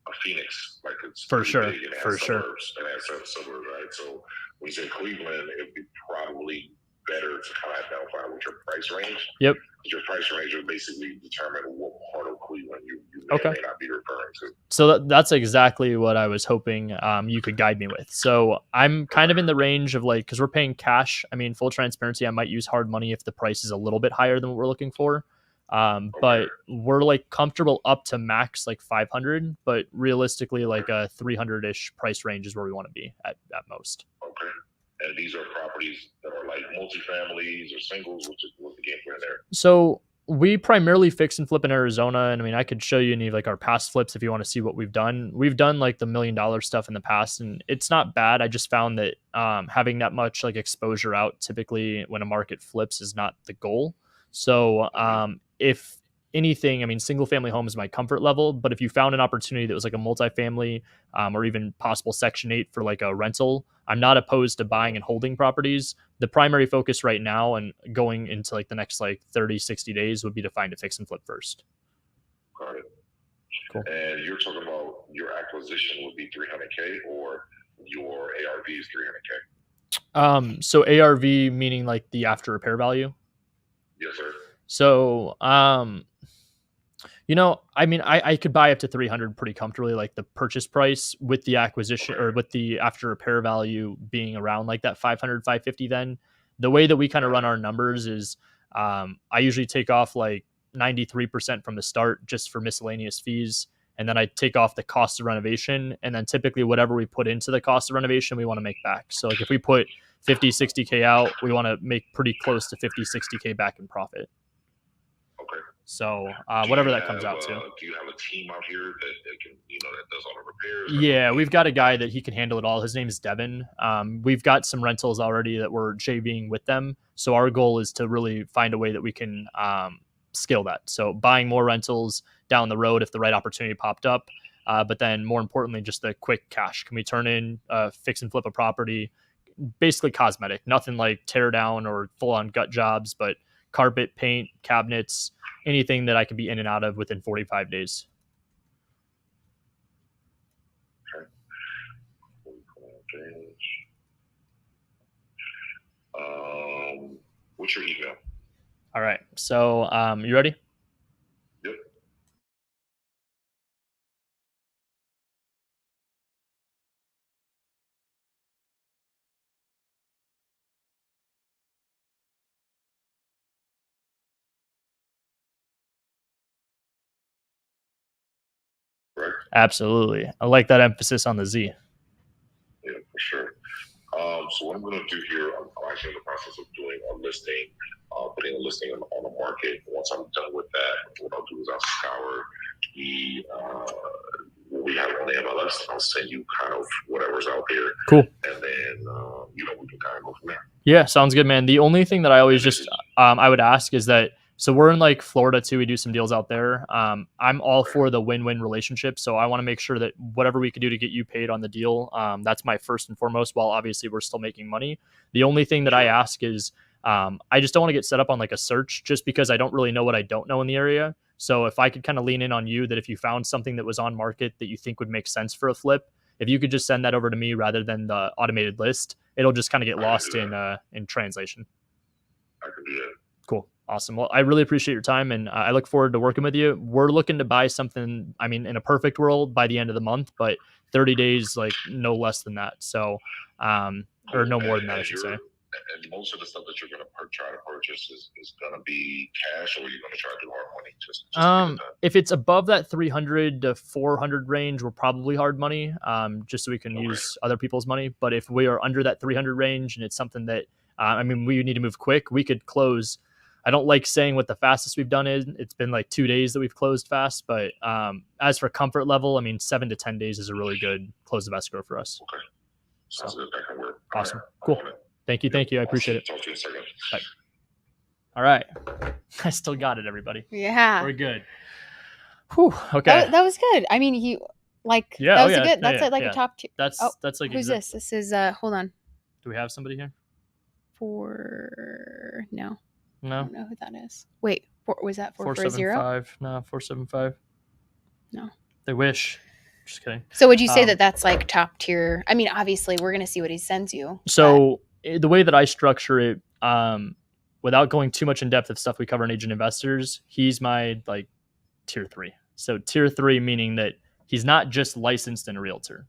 a Phoenix, like it's for sure, big and it has for sure. And it has suburbs, right? So when you say Cleveland, it'd be probably better to kind of identify with your price range. Yep. Your price range will basically determine what part of Cleveland you may not be referring to. So that's exactly what I was hoping you could guide me with. So I'm kind of in the range of like, because we're paying cash. I mean, full transparency, I might use hard money if the price is a little bit higher than what we're looking for. But we're like comfortable up to max like 500, but realistically like a 300-ish price range is where we want to be at most. Okay. And these are properties that are like multifamilies or singles, what's the game plan there? So we primarily fix and flip in Arizona. And I mean, I could show you any of like our past flips if you want to see what we've done. We've done like the $1 million stuff in the past and it's not bad. I just found that having that much like exposure out typically when a market flips is not the goal. So if anything, I mean, single family home is my comfort level, but if you found an opportunity that was like a multifamily or even possible Section 8 for like a rental, I'm not opposed to buying and holding properties. The primary focus right now and going into like the next like 30, 60 days would be to find a fix and flip first. Got it. Cool. And you're talking about your acquisition would be $300K or your ARV is $300K? So ARV meaning like the after repair value? Yes, sir. So, I mean, I could buy up to 300 pretty comfortably, like the purchase price with the acquisition or with the after repair value being around like that 500, 550. Then the way that we kind of run our numbers is I usually take off like 93% from the start just for miscellaneous fees. And then I take off the cost of renovation. And then typically whatever we put into the cost of renovation, we want to make back. So like if we put 50, 60K out, we want to make pretty close to 50, 60K back in profit. Okay. So whatever that comes out to. Do you have a team out here that can, that does all the repairs? Yeah, we've got a guy that he can handle it all. His name is Devin. We've got some rentals already that we're JVing with them. So our goal is to really find a way that we can scale that. So buying more rentals down the road if the right opportunity popped up. But then more importantly, just the quick cash. Can we turn in, fix and flip a property? Basically cosmetic, nothing like tear down or full on gut jobs, but carpet, paint, cabinets, anything that I can be in and out of within 45 days. Okay. 45 days. What's your email? All right. So you ready? Yep. Right. Absolutely. I like that emphasis on the Z. Yeah, for sure. So what I'm going to do here, I'm actually in the process of doing a listing, putting a listing on the market. Once I'm done with that, what I'll do is I'll scour the what we have on the MLS. I'll send you kind of whatever's out there. Cool. And then we can kind of go from there. Yeah, sounds good, man. The only thing that I always just I would ask is that, so we're in like Florida too. We do some deals out there. I'm all for the win-win relationship. So I want to make sure that whatever we can do to get you paid on the deal, that's my first and foremost, while obviously we're still making money. The only thing that I ask is I just don't want to get set up on like a search, just because I don't really know what I don't know in the area. So if I could kind of lean in on you, that if you found something that was on market that you think would make sense for a flip, if you could just send that over to me rather than the automated list, it'll just kind of get lost in translation. I can do that. Cool. Awesome. Well, I really appreciate your time, and I look forward to working with you. We're looking to buy something, I mean, in a perfect world by the end of the month, but 30 days, like no less than that. So, or no more than that, I should say. And most of the stuff that you're going to try to purchase is going to be cash, or you're going to try to do hard money? Just if it's above that 300 to 400 range, we're probably hard money, just so we can use other people's money. But if we are under that 300 range and it's something that, I mean, we need to move quick, we could close. I don't like saying what the fastest we've done is. It's been like 2 days that we've closed fast. But as for comfort level, I mean, 7 to 10 days is a really good close of escrow for us. Okay. Sounds good. That can work. Awesome. Cool. Thank you. Thank you. I appreciate it. Talk to you in a second. Bye. All right. I still got it, everybody. Yeah. We're good. Whew. Okay. That was good. I mean, he like, yeah, that was a good. That's a top tier. That's like, who's this? This is, hold on. Do we have somebody here? No. No. I don't know who that is. Wait, was that 440? No, 475. No. They wish. Just kidding. So would you say that that's like top tier? I mean, obviously we're going to see what he sends you. So the way that I structure it, without going too much in depth of stuff we cover in Agent Investors, he's my like tier 3. So tier 3, meaning that he's not just licensed and a realtor.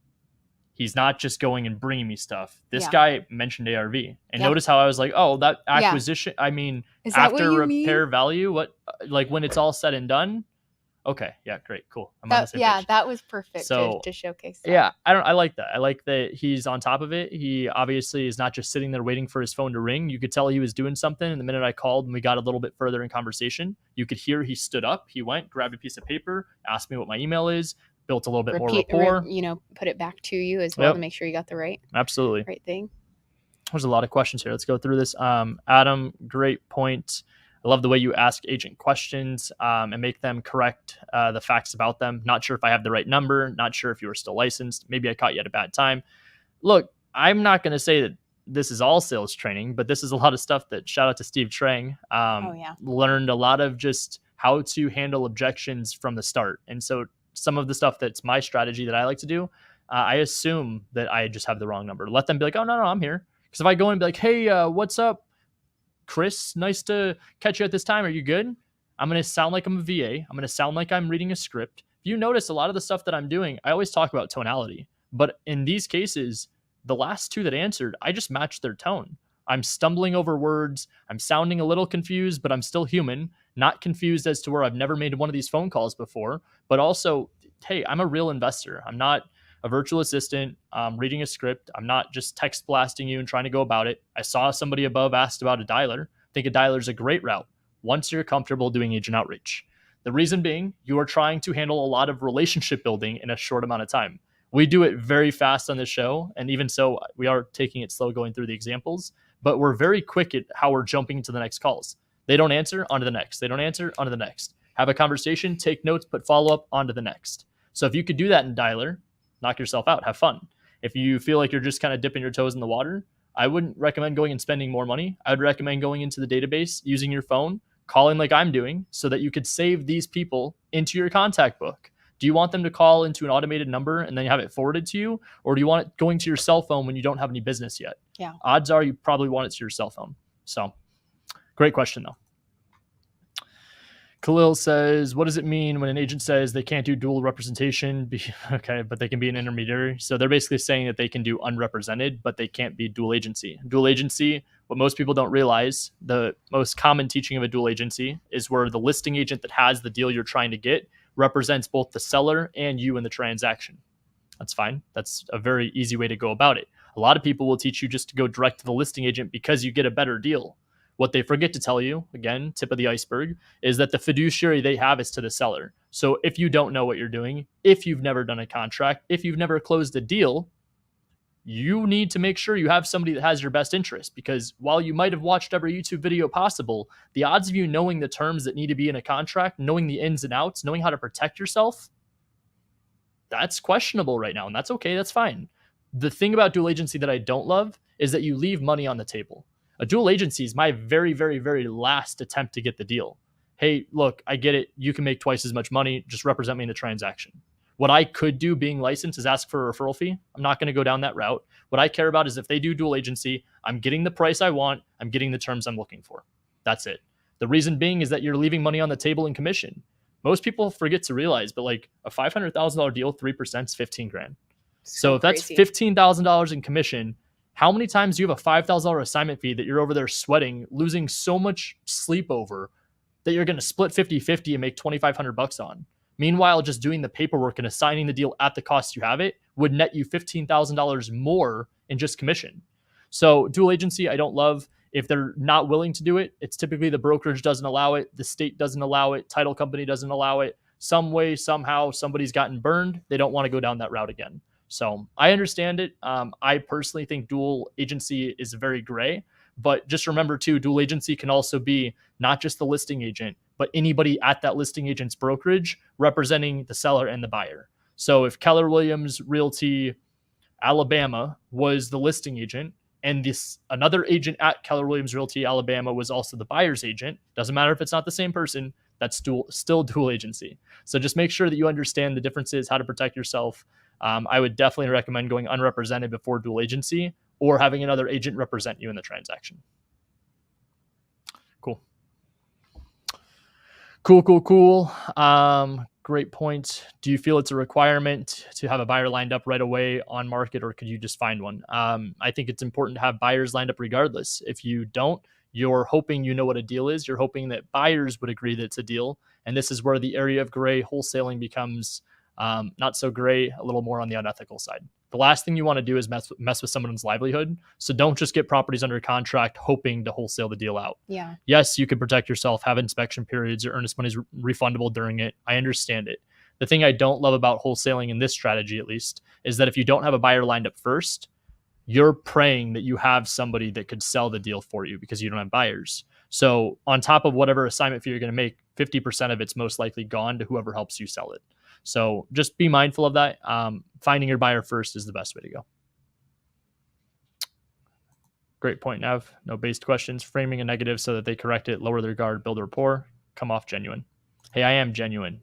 He's not just going and bringing me stuff. This guy mentioned ARV. And notice how I was like, oh, that acquisition, I mean, after repair value, what, like when it's all said and done. Okay. Yeah. Great. Cool. I'm on the same page. That was perfect so, to showcase that. Yeah. I like that. I like that he's on top of it. He obviously is not just sitting there waiting for his phone to ring. You could tell he was doing something. And the minute I called and we got a little bit further in conversation, you could hear he stood up. He went, grabbed a piece of paper, asked me what my email is, built a little bit more rapport. Put it back to you as well to make sure you got the right thing. There's a lot of questions here. Let's go through this. Adam, great point. I love the way you ask agent questions and make them correct the facts about them. Not sure if I have the right number. Not sure if you were still licensed. Maybe I caught you at a bad time. Look, I'm not going to say that this is all sales training, but this is a lot of stuff that, shout out to Steve Trang, learned a lot of just how to handle objections from the start. And so some of the stuff that's my strategy that I like to do, I assume that I just have the wrong number. Let them be like, oh, no, I'm here. Because if I go in and be like, hey, what's up, Chris? Nice to catch you at this time. Are you good? I'm going to sound like I'm a VA. I'm going to sound like I'm reading a script. If you notice, a lot of the stuff that I'm doing, I always talk about tonality. But in these cases, the last two that answered, I just matched their tone. I'm stumbling over words. I'm sounding a little confused, but I'm still human. Not confused as to where I've never made one of these phone calls before. But also, hey, I'm a real investor. I'm not a virtual assistant reading a script. I'm not just text blasting you and trying to go about it. I saw somebody above asked about a dialer. I think a dialer is a great route once you're comfortable doing agent outreach. The reason being, you are trying to handle a lot of relationship building in a short amount of time. We do it very fast on this show, and even so, we are taking it slow going through the examples, but we're very quick at how we're jumping to the next calls. They don't answer, on to the next. They don't answer, on to the next. Have a conversation, take notes, put follow-up, on to the next. So if you could do that in dialer, knock yourself out, have fun. If you feel like you're just kind of dipping your toes in the water, I wouldn't recommend going and spending more money. I would recommend going into the database, using your phone, calling like I'm doing, so that you could save these people into your contact book. Do you want them to call into an automated number and then have it forwarded to you? Or do you want it going to your cell phone when you don't have any business yet? Yeah. Odds are you probably want it to your cell phone. So great question though. Khalil says, what does it mean when an agent says they can't do dual representation? Okay, but they can be an intermediary. So they're basically saying that they can do unrepresented, but they can't be dual agency. Dual agency, what most people don't realize, the most common teaching of a dual agency is where the listing agent that has the deal you're trying to get represents both the seller and you in the transaction. That's fine. That's a very easy way to go about it. A lot of people will teach you just to go direct to the listing agent because you get a better deal. What they forget to tell you, again, tip of the iceberg, is that the fiduciary they have is to the seller. So if you don't know what you're doing, if you've never done a contract, if you've never closed a deal, you need to make sure you have somebody that has your best interest, because while you might have watched every YouTube video possible, the odds of you knowing the terms that need to be in a contract, knowing the ins and outs, knowing how to protect yourself, that's questionable right now, and that's okay. That's fine. The thing about dual agency that I don't love is that you leave money on the table. A dual agency is my very, very, very last attempt to get the deal. Hey, look, I get it. You can make twice as much money. Just represent me in the transaction. What I could do being licensed is ask for a referral fee. I'm not going to go down that route. What I care about is if they do dual agency, I'm getting the price I want. I'm getting the terms I'm looking for. That's it. The reason being is that you're leaving money on the table in commission. Most people forget to realize, but like a $500,000 deal, 3% is 15 grand. So if that's $15,000 in commission, how many times do you have a $5,000 assignment fee that you're over there sweating, losing so much sleep over that you're going to split 50-50 and make $2,500 on? Meanwhile, just doing the paperwork and assigning the deal at the cost you have it would net you $15,000 more in just commission. So dual agency, I don't love. If they're not willing to do it, it's typically the brokerage doesn't allow it, the state doesn't allow it, title company doesn't allow it. Some way, somehow, somebody's gotten burned. They don't want to go down that route again. So I understand it. I personally think dual agency is very gray, but just remember too, dual agency can also be not just the listing agent, but anybody at that listing agent's brokerage representing the seller and the buyer. So if Keller Williams Realty Alabama was the listing agent, and this another agent at Keller Williams Realty Alabama was also the buyer's agent, doesn't matter if it's not the same person, that's still dual agency. So just make sure that you understand the differences, how to protect yourself. I would definitely recommend going unrepresented before dual agency, or having another agent represent you in the transaction. Cool. Great point. Do you feel it's a requirement to have a buyer lined up right away on market, or could you just find one? I think it's important to have buyers lined up regardless. If you don't, you're hoping you know what a deal is. You're hoping that buyers would agree that it's a deal. And this is where the area of gray wholesaling becomes not so gray, a little more on the unethical side. The last thing you want to do is mess with someone's livelihood. So don't just get properties under contract hoping to wholesale the deal out. Yeah. Yes, you can protect yourself, have inspection periods, your earnest money is refundable during it. I understand it. The thing I don't love about wholesaling in this strategy, at least, is that if you don't have a buyer lined up first, you're praying that you have somebody that could sell the deal for you because you don't have buyers. So on top of whatever assignment fee you're going to make, 50% of it's most likely gone to whoever helps you sell it. So just be mindful of that. Finding your buyer first is the best way to go. Great point, Nav. No based questions. Framing a negative so that they correct it, lower their guard, build a rapport, come off genuine. Hey, I am genuine.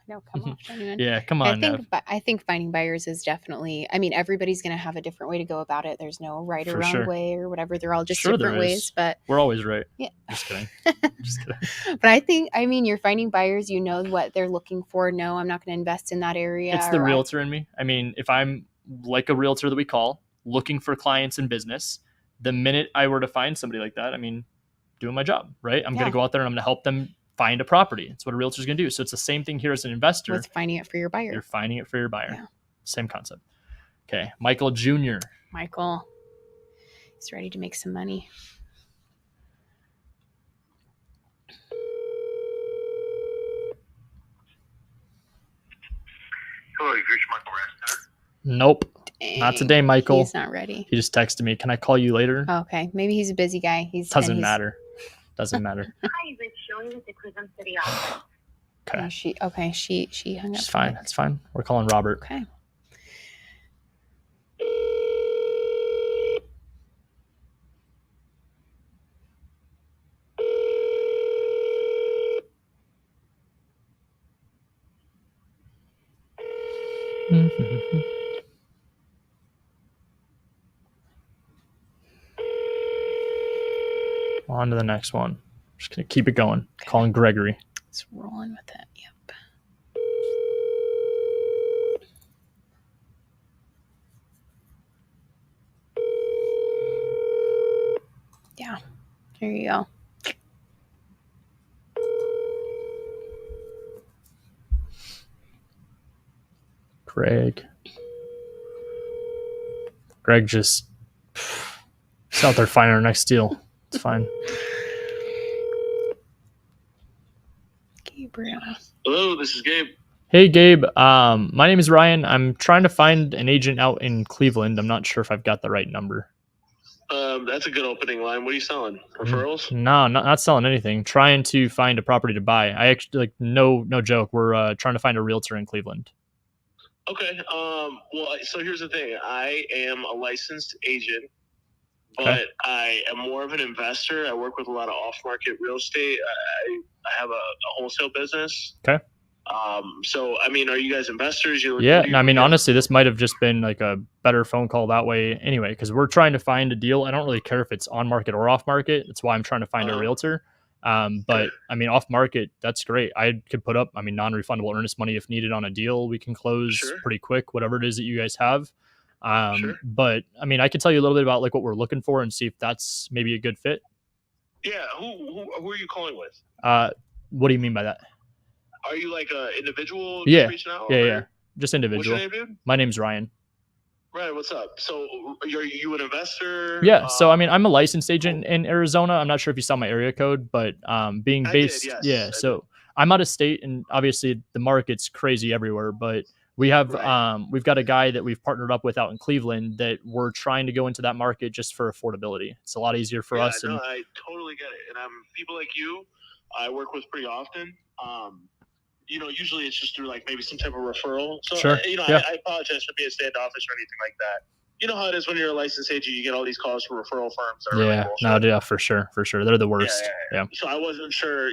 No, come off genuine. Yeah, come on. I think finding buyers is definitely, I mean, everybody's going to have a different way to go about it. There's no right or wrong way or whatever. They're all just different ways, but we're always right. Yeah. Just kidding. Just kidding. But I think, I mean, you're finding buyers, you know what they're looking for. No, I'm not going to invest in that area. It's the realtor in me. I mean, if I'm like a realtor that we call, looking for clients in business, the minute I were to find somebody like that, I mean, doing my job, right? I'm going to go out there and I'm going to help them find a property. It's what a realtor is going to do. So it's the same thing here as an investor. With finding it for your buyer. You're finding it for your buyer. Yeah. Same concept. Okay. Michael Jr. Michael. He's ready to make some money. Hello, you've reached Michael Rasmussen. Nope. Dang, not today, Michael. He's not ready. He just texted me. Can I call you later? Okay. Maybe he's a busy guy. Doesn't matter. Doesn't matter. Hi, you've been showing at the Cleveland City office. Okay. She hung up. It's fine. It's fine. We're calling Robert. Okay. On to the next one. Just going to keep it going. Okay. Calling Gregory. It's rolling with it. Yep. Yeah. There you go. Greg just he's out there finding our next deal. It's fine. Gabriel. Hello, this is Gabe. Hey, Gabe. My name is Ryan. I'm trying to find an agent out in Cleveland. I'm not sure if I've got the right number. That's a good opening line. What are you selling? Referrals? No, not selling anything. Trying to find a property to buy. I actually no joke. We're trying to find a realtor in Cleveland. Okay. Well, so here's the thing. I am a licensed agent, but I am more of an investor. I work with a lot of off-market real estate. I have a wholesale business. Okay. So, I mean, are you guys investors? Honestly, this might have just been like a better phone call that way anyway, because we're trying to find a deal. I don't really care if it's on market or off market. That's why I'm trying to find a realtor. But I mean, off market, that's great. I could put up, non-refundable earnest money if needed on a deal. We can close pretty quick, whatever it is that you guys have. But I mean, I can tell you a little bit about like what we're looking for and see if that's maybe a good fit. Yeah. Who are you calling with? What do you mean by that? Are you like an individual reaching out? Yeah. Just individual. What's your name, dude? My name's Ryan. Ryan, what's up? So are you an investor? Yeah. So, I'm a licensed agent in Arizona. I'm not sure if you saw my area code, but being based, I did, yes. So I'm out of state, and obviously the market's crazy everywhere, but we have, we've got a guy that we've partnered up with out in Cleveland that we're trying to go into that market just for affordability. It's a lot easier for us. No, I totally get it. And people like you, I work with pretty often. Usually it's just through like maybe some type of referral. So, I apologize for being standoffish or anything like that. You know how it is when you're a licensed agent, you get all these calls from referral firms. For sure. They're the worst. Yeah. So I wasn't sure,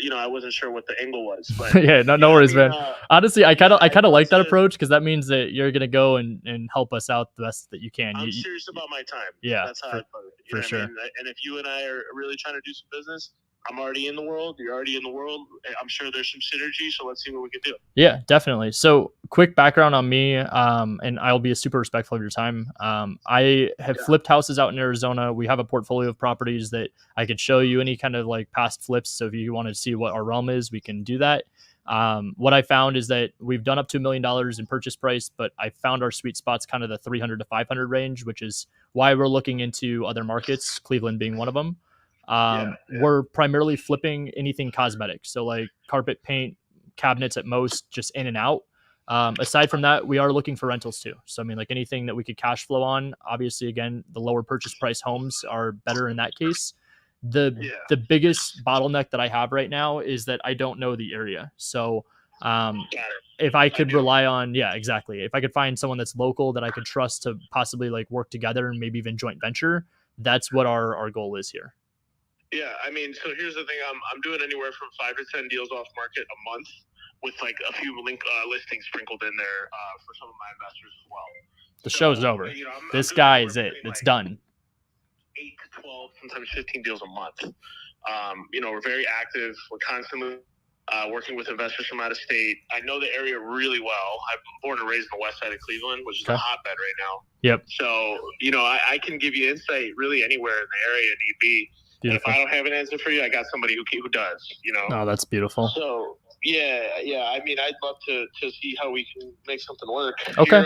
what the angle was. But, no worries, man. Honestly, I kind of like that approach because that means that you're going to go and help us out the best that you can. I'm serious about my time. Yeah. That's how I put it. For sure. And if you and I are really trying to do some business, I'm already in the world. You're already in the world. I'm sure there's some synergy. So let's see what we can do. Yeah, definitely. So quick background on me, and I'll be super respectful of your time. I have flipped houses out in Arizona. We have a portfolio of properties that I could show you any kind of like past flips. So if you want to see what our realm is, we can do that. What I found is that we've done up to $1 million in purchase price, but I found our sweet spots kind of the 300 to 500 range, which is why we're looking into other markets, Cleveland being one of them. We're primarily flipping anything cosmetic. So like carpet, paint, cabinets at most, just in and out. Aside from that, we are looking for rentals too. So, like anything that we could cash flow on, obviously, again, the lower purchase price homes are better in that case. The biggest bottleneck that I have right now is that I don't know the area. So, if I could rely on, if I could find someone that's local that I could trust to possibly like work together and maybe even joint venture, that's what our goal is here. Yeah, so here's the thing. I'm doing anywhere from 5 to 10 deals off market a month with like a few listings sprinkled in there for some of my investors as well. The show's over. This guy is it. It's done. 8 to 12, sometimes 15 deals a month. We're very active. We're constantly working with investors from out of state. I know the area really well. I'm born and raised on the west side of Cleveland, which is a hotbed right now. Yep. So, I can give you insight really anywhere in the area need be. If I don't have an answer for you, I got somebody who does, Oh, that's beautiful. So, I'd love to see how we can make something work. Okay.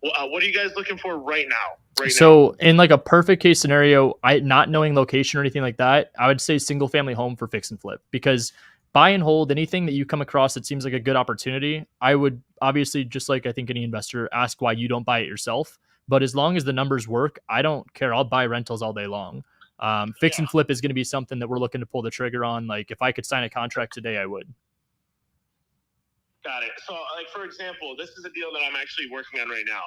What are you guys looking for right now? So in like a perfect case scenario, not knowing location or anything like that, I would say single family home for fix and flip, because buy and hold, anything that you come across that seems like a good opportunity, I would obviously, just like I think any investor, ask why you don't buy it yourself. But as long as the numbers work, I don't care. I'll buy rentals all day long. Fix and flip is going to be something that we're looking to pull the trigger on. Like if I could sign a contract today, I would. Got it. So like, for example, this is a deal that I'm actually working on right now.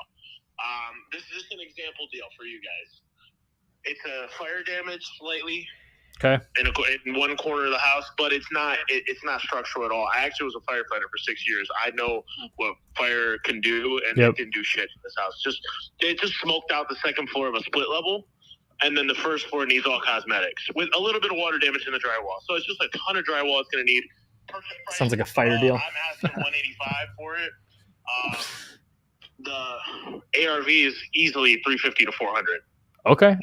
This is just an example deal for you guys. It's a fire damage slightly. Okay. In one corner of the house, but it's not structural at all. I actually was a firefighter for 6 years. I know what fire can do, and it didn't do shit to this house. It just smoked out the second floor of a split level. and then the first floor needs all cosmetics with a little bit of water damage in the drywall. So it's just a ton of drywall it's going to need. Sounds like a fire deal. I'm asking 185 for it. The ARV is easily 350 to 400. Okay.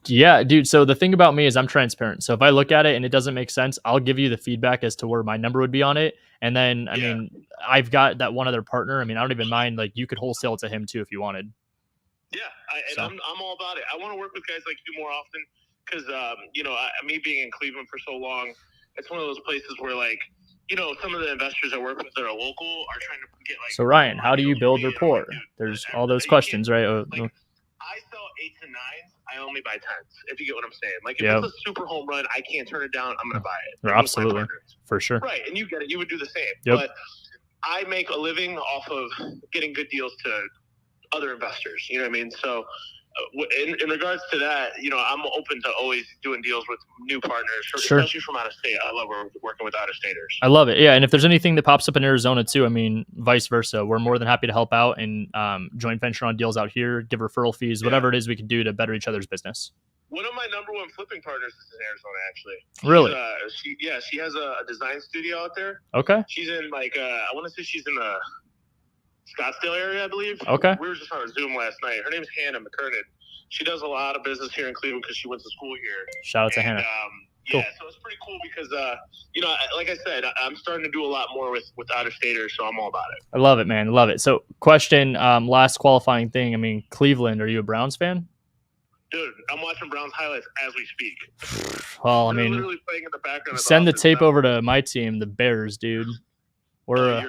Yeah, dude. So the thing about me is I'm transparent. So if I look at it and it doesn't make sense, I'll give you the feedback as to where my number would be on it. And then, I mean, I've got that one other partner. I mean, I don't even mind. Like, you could wholesale it to him too if you wanted. Yeah, I'm all about it. I want to work with guys like you more often because, me being in Cleveland for so long, it's one of those places where, like, some of the investors I work with that are local are trying to get, like... So, Ryan, how do you build rapport? There's all those questions, right? I sell 8s and 9s. I only buy 10s, if you get what I'm saying. Like, if it's a super home run, I can't turn it down. I'm going to buy it. Absolutely. For sure. Right, and you get it. You would do the same. Yep. But I make a living off of getting good deals to other investors. You know what I mean? So in regards to that, I'm open to always doing deals with new partners, especially from out of state. I love working with out-of-staters. I love it. Yeah, and if there's anything that pops up in Arizona too, I mean, vice versa, we're more than happy to help out and joint venture on deals out here, give referral fees, whatever it is we can do to better each other's business. One of my number one flipping partners is in Arizona, actually. Really? She has a design studio out there. Okay. She's in I want to say she's in the Scottsdale area, I believe. Okay. We were just on a Zoom last night. Her name's Hannah McKernan. She does a lot of business here in Cleveland because she went to school here. Shout out to Hannah. Cool. Yeah, so it's pretty cool because, like I said, I'm starting to do a lot more with out-of-staters, so I'm all about it. I love it, man. I love it. So, question, last qualifying thing. I mean, Cleveland, are you a Browns fan? Dude, I'm watching Browns highlights as we speak. Well, I mean, literally playing in the background. Send the tape over to my team, the Bears, dude. You're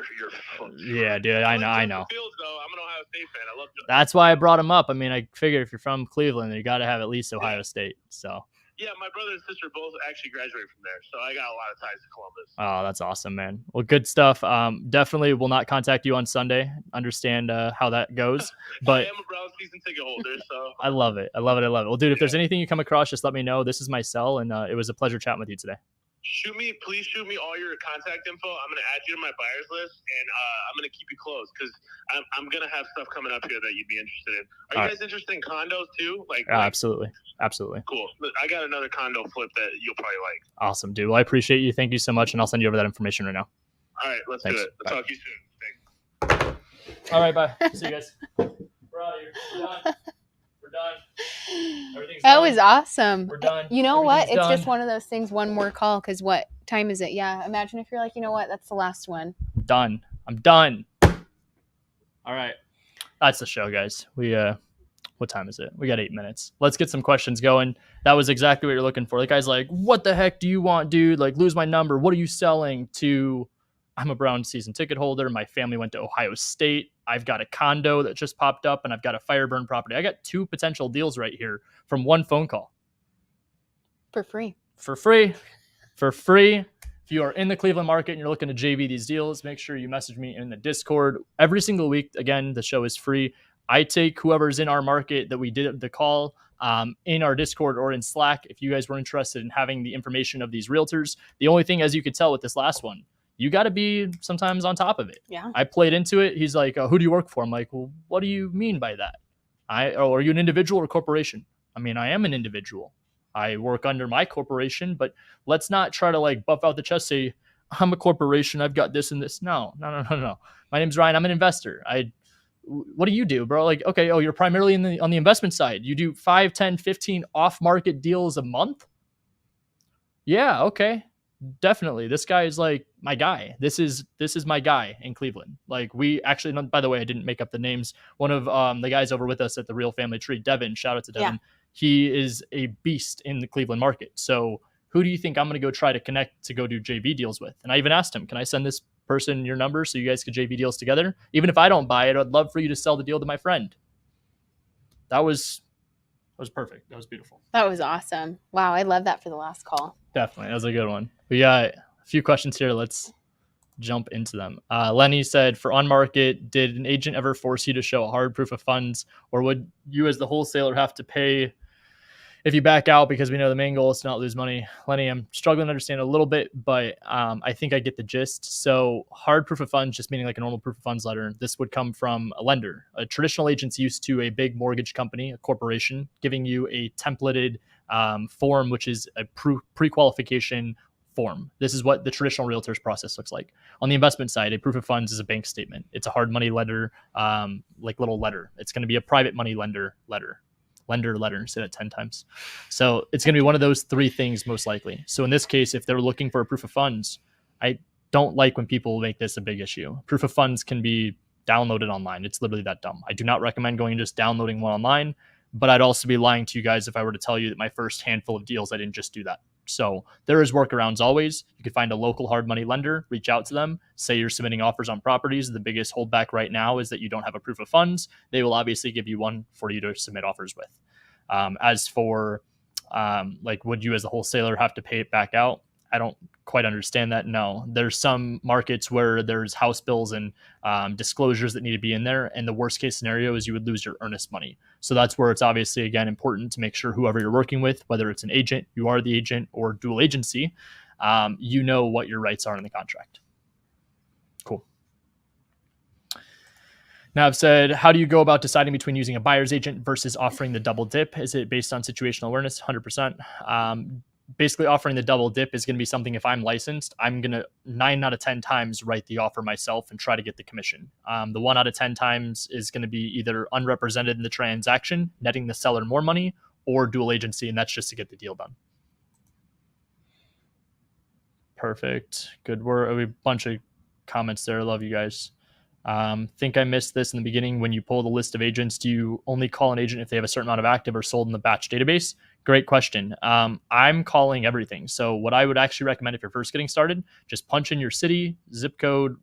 yeah, dude. I know. Fields, though. I'm an Ohio State fan. I love Justin. That's why I brought him up. I mean, I figured if you're from Cleveland, you got to have at least Ohio State. So. Yeah, my brother and sister both actually graduated from there, so I got a lot of ties to Columbus. Oh, that's awesome, man. Well, good stuff. Definitely will not contact you on Sunday. Understand how that goes. But I am a Browns season ticket holder, so. I love it. Well, dude, if there's anything you come across, just let me know. This is my cell, and it was a pleasure chatting with you today. Please shoot me all your contact info. I'm going to add you to my buyers list, and I'm going to keep you close because I'm going to have stuff coming up here that you'd be interested in. Are you guys interested in condos too? Absolutely. Cool. I got another condo flip that you'll probably like. Awesome, dude. Well, I appreciate you. Thank you so much, and I'll send you over that information right now. All right, let's do it. I'll talk to you soon. Thanks. All right, bye. See you guys. We're out of here. We're done. That was awesome. We're done. You know what? It's just one of those things. One more call because what time is it? Yeah. Imagine if you're like, you know what? That's the last one. I'm done. All right. That's the show, guys. What time is it? We got 8 minutes. Let's get some questions going. That was exactly what you're looking for. The guy's like, what the heck do you want, dude? Like, lose my number. What are you selling? To, I'm a Browns season ticket holder. My family went to Ohio State. I've got a condo that just popped up, and I've got a fire burn property. I got 2 potential deals right here from one phone call. For free. If you are in the Cleveland market and you're looking to JV these deals, make sure you message me in the Discord every single week. Again, the show is free. I take whoever's in our market that we did the call in our Discord or in Slack. If you guys were interested in having the information of these realtors, the only thing, as you could tell with this last one, you got to be sometimes on top of it. Yeah. I played into it. He's like, who do you work for? I'm like, well, what do you mean by that? Are you an individual or corporation? I mean, I am an individual. I work under my corporation, but let's not try to like buff out the chest, say, I'm a corporation, I've got this and this. No. My name's Ryan. I'm an investor. What do you do, bro? Like, okay, you're primarily on the investment side. You do 5, 10, 15 off-market deals a month? Yeah, okay. Definitely. This guy is like my guy. This is my guy in Cleveland. Like, we actually, by the way, I didn't make up the names. One of the guys over with us at the Real Family Tree, Devin, shout out to Devin. Yeah. He is a beast in the Cleveland market. So who do you think I'm going to go try to connect to go do JV deals with? And I even asked him, can I send this person your number so you guys could JV deals together? Even if I don't buy it, I'd love for you to sell the deal to my friend. That was perfect. That was beautiful. That was awesome. Wow. I love that for the last call. Definitely. That was a good one. We got a few questions here. Let's jump into them. Lenny said, for on market, did an agent ever force you to show a hard proof of funds, or would you as the wholesaler have to pay if you back out, because we know the main goal is to not lose money. Lenny, I'm struggling to understand a little bit, but I think I get the gist. So hard proof of funds, just meaning like a normal proof of funds letter. This would come from a lender. A traditional agent's used to a big mortgage company, a corporation, giving you a templated form, which is a pre-qualification form. This is what the traditional realtor's process looks like. On the investment side, a proof of funds is a bank statement. It's a hard money letter, like little letter. It's going to be a private money lender letter. Say that 10 times. So it's going to be one of those three things most likely. So in this case, if they're looking for a proof of funds, I don't like when people make this a big issue. Proof of funds can be downloaded online. It's literally that dumb. I do not recommend going and just downloading one online, but I'd also be lying to you guys if I were to tell you that my first handful of deals, I didn't just do that. So there is workarounds always. You could find a local hard money lender, reach out to them, say you're submitting offers on properties. The biggest holdback right now is that you don't have a proof of funds. They will obviously give you one for you to submit offers with. As for like, would you as a wholesaler have to pay it back out? I don't quite understand that. No, there's some markets where there's house bills and disclosures that need to be in there. And the worst case scenario is you would lose your earnest money. So that's where it's obviously, again, important to make sure whoever you're working with, whether it's an agent, you are the agent, or dual agency, you know what your rights are in the contract. Cool. Now I've said, how do you go about deciding between using a buyer's agent versus offering the double dip? Is it based on situational awareness? 100%. Basically offering the double dip is going to be something, if I'm licensed, I'm going to 9 out of 10 times write the offer myself and try to get the commission. The 1 out of 10 times is going to be either unrepresented in the transaction, netting the seller more money, or dual agency, and that's just to get the deal done. Perfect. Good work. A bunch of comments there. I love you guys. Think I missed this in the beginning. When you pull the list of agents, do you only call an agent if they have a certain amount of active or sold in the batch database? Great question. I'm calling everything. So what I would actually recommend if you're first getting started, just punch in your city, zip code,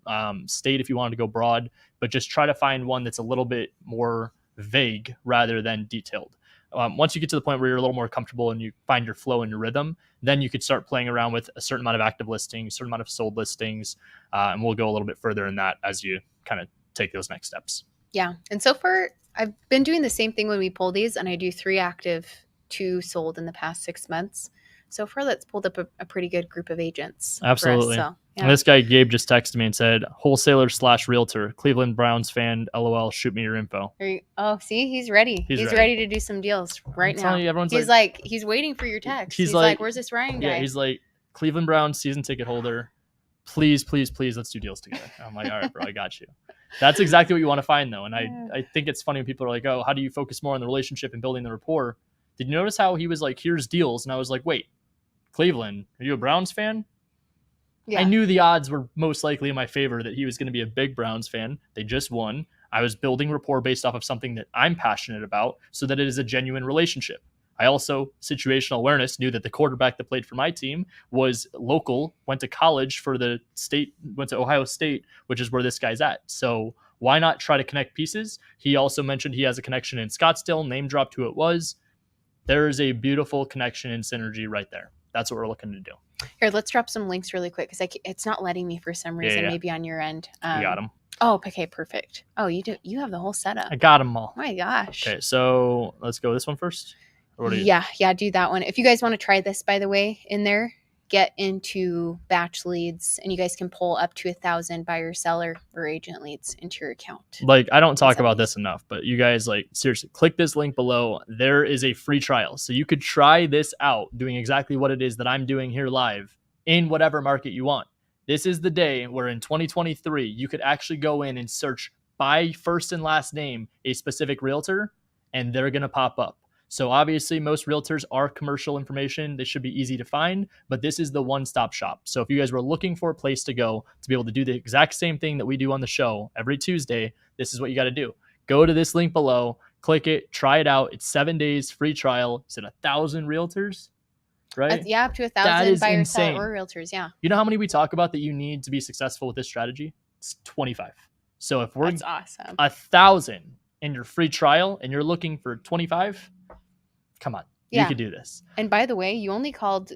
state if you wanted to go broad, but just try to find one that's a little bit more vague rather than detailed. Once you get to the point where you're a little more comfortable and you find your flow and your rhythm, then you could start playing around with a certain amount of active listings, a certain amount of sold listings, and we'll go a little bit further in that as you kind of take those next steps. Yeah. And so far, I've been doing the same thing when we pull these, and I do 3 active, 2 sold in the past 6 months. So far, that's pulled up a pretty good group of agents. Absolutely. For us, so, yeah. And this guy, Gabe, just texted me and said, wholesaler/realtor, Cleveland Browns fan, LOL, shoot me your info. Oh, see, he's ready. He's ready to do some deals right now. You, everyone's he's like, he's waiting for your text. He's like, where's this Ryan guy? Yeah, he's like, Cleveland Browns season ticket holder. Please, please, please, let's do deals together. I'm like, all right, bro, I got you. That's exactly what you want to find, though. And I think it's funny when people are like, oh, how do you focus more on the relationship and building the rapport? Did you notice how he was like, here's deals? And I was like, wait, Cleveland, are you a Browns fan? Yeah. I knew the odds were most likely in my favor that he was going to be a big Browns fan. They just won. I was building rapport based off of something that I'm passionate about so that it is a genuine relationship. I also, situational awareness, knew that the quarterback that played for my team was local, went to college for the state, went to Ohio State, which is where this guy's at. So why not try to connect pieces? He also mentioned he has a connection in Scottsdale, name dropped who it was. There is a beautiful connection and synergy right there. That's what we're looking to do. Here, let's drop some links really quick because it's not letting me for some reason. Yeah. Maybe on your end. You got them. Oh, okay, perfect. Oh, you do. You have the whole setup. I got them all. Oh my gosh. Okay, so let's go this one first. Yeah, do that one. If you guys want to try this, by the way, in there, get into batch leads, and you guys can pull up to 1,000 buyer, seller, or agent leads into your account. Like, I don't talk about this enough, but you guys, like, seriously, click this link below. There is a free trial. So you could try this out doing exactly what it is that I'm doing here live in whatever market you want. This is the day where in 2023, you could actually go in and search by first and last name a specific realtor, and they're going to pop up. So obviously most realtors are commercial information. They should be easy to find, but this is the one-stop shop. So if you guys were looking for a place to go to be able to do the exact same thing that we do on the show every Tuesday, this is what you got to do. Go to this link below, click it, try it out. It's 7 days free trial. Is it 1,000 realtors? Right? Yeah, up to 1,000 buyers, sellers, or realtors. Yeah. You know how many we talk about that you need to be successful with this strategy? It's 25. So if we're That's awesome. 1,000 in your free trial and you're looking for 25, come on, you could do this. And by the way, you only called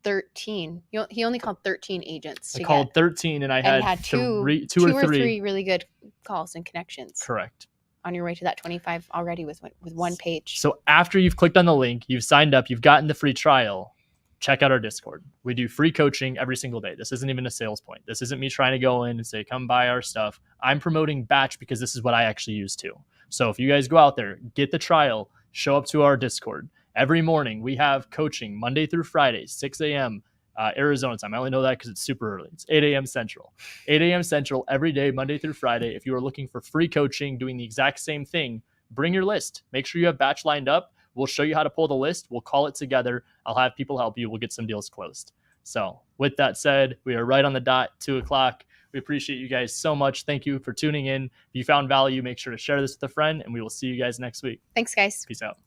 13. He only called 13 agents. I called 13, and I had two or three really good calls and connections. Correct. on your way to that 25 already with one page. So after you've clicked on the link, you've signed up, you've gotten the free trial, check out our Discord. We do free coaching every single day. This isn't even a sales point. This isn't me trying to go in and say, come buy our stuff. I'm promoting batch because this is what I actually use too. So if you guys go out there, get the trial, show up to our Discord. Every morning we have coaching Monday through Friday, 6 a.m. Arizona time. I only know that because it's super early. It's 8 a.m. Central. 8 a.m. Central every day, Monday through Friday. If you are looking for free coaching, doing the exact same thing, bring your list. Make sure you have batch lined up. We'll show you how to pull the list. We'll call it together. I'll have people help you. We'll get some deals closed. So with that said, we are right on the dot, 2 o'clock. We appreciate you guys so much. Thank you for tuning in. If you found value, make sure to share this with a friend, and we will see you guys next week. Thanks, guys. Peace out.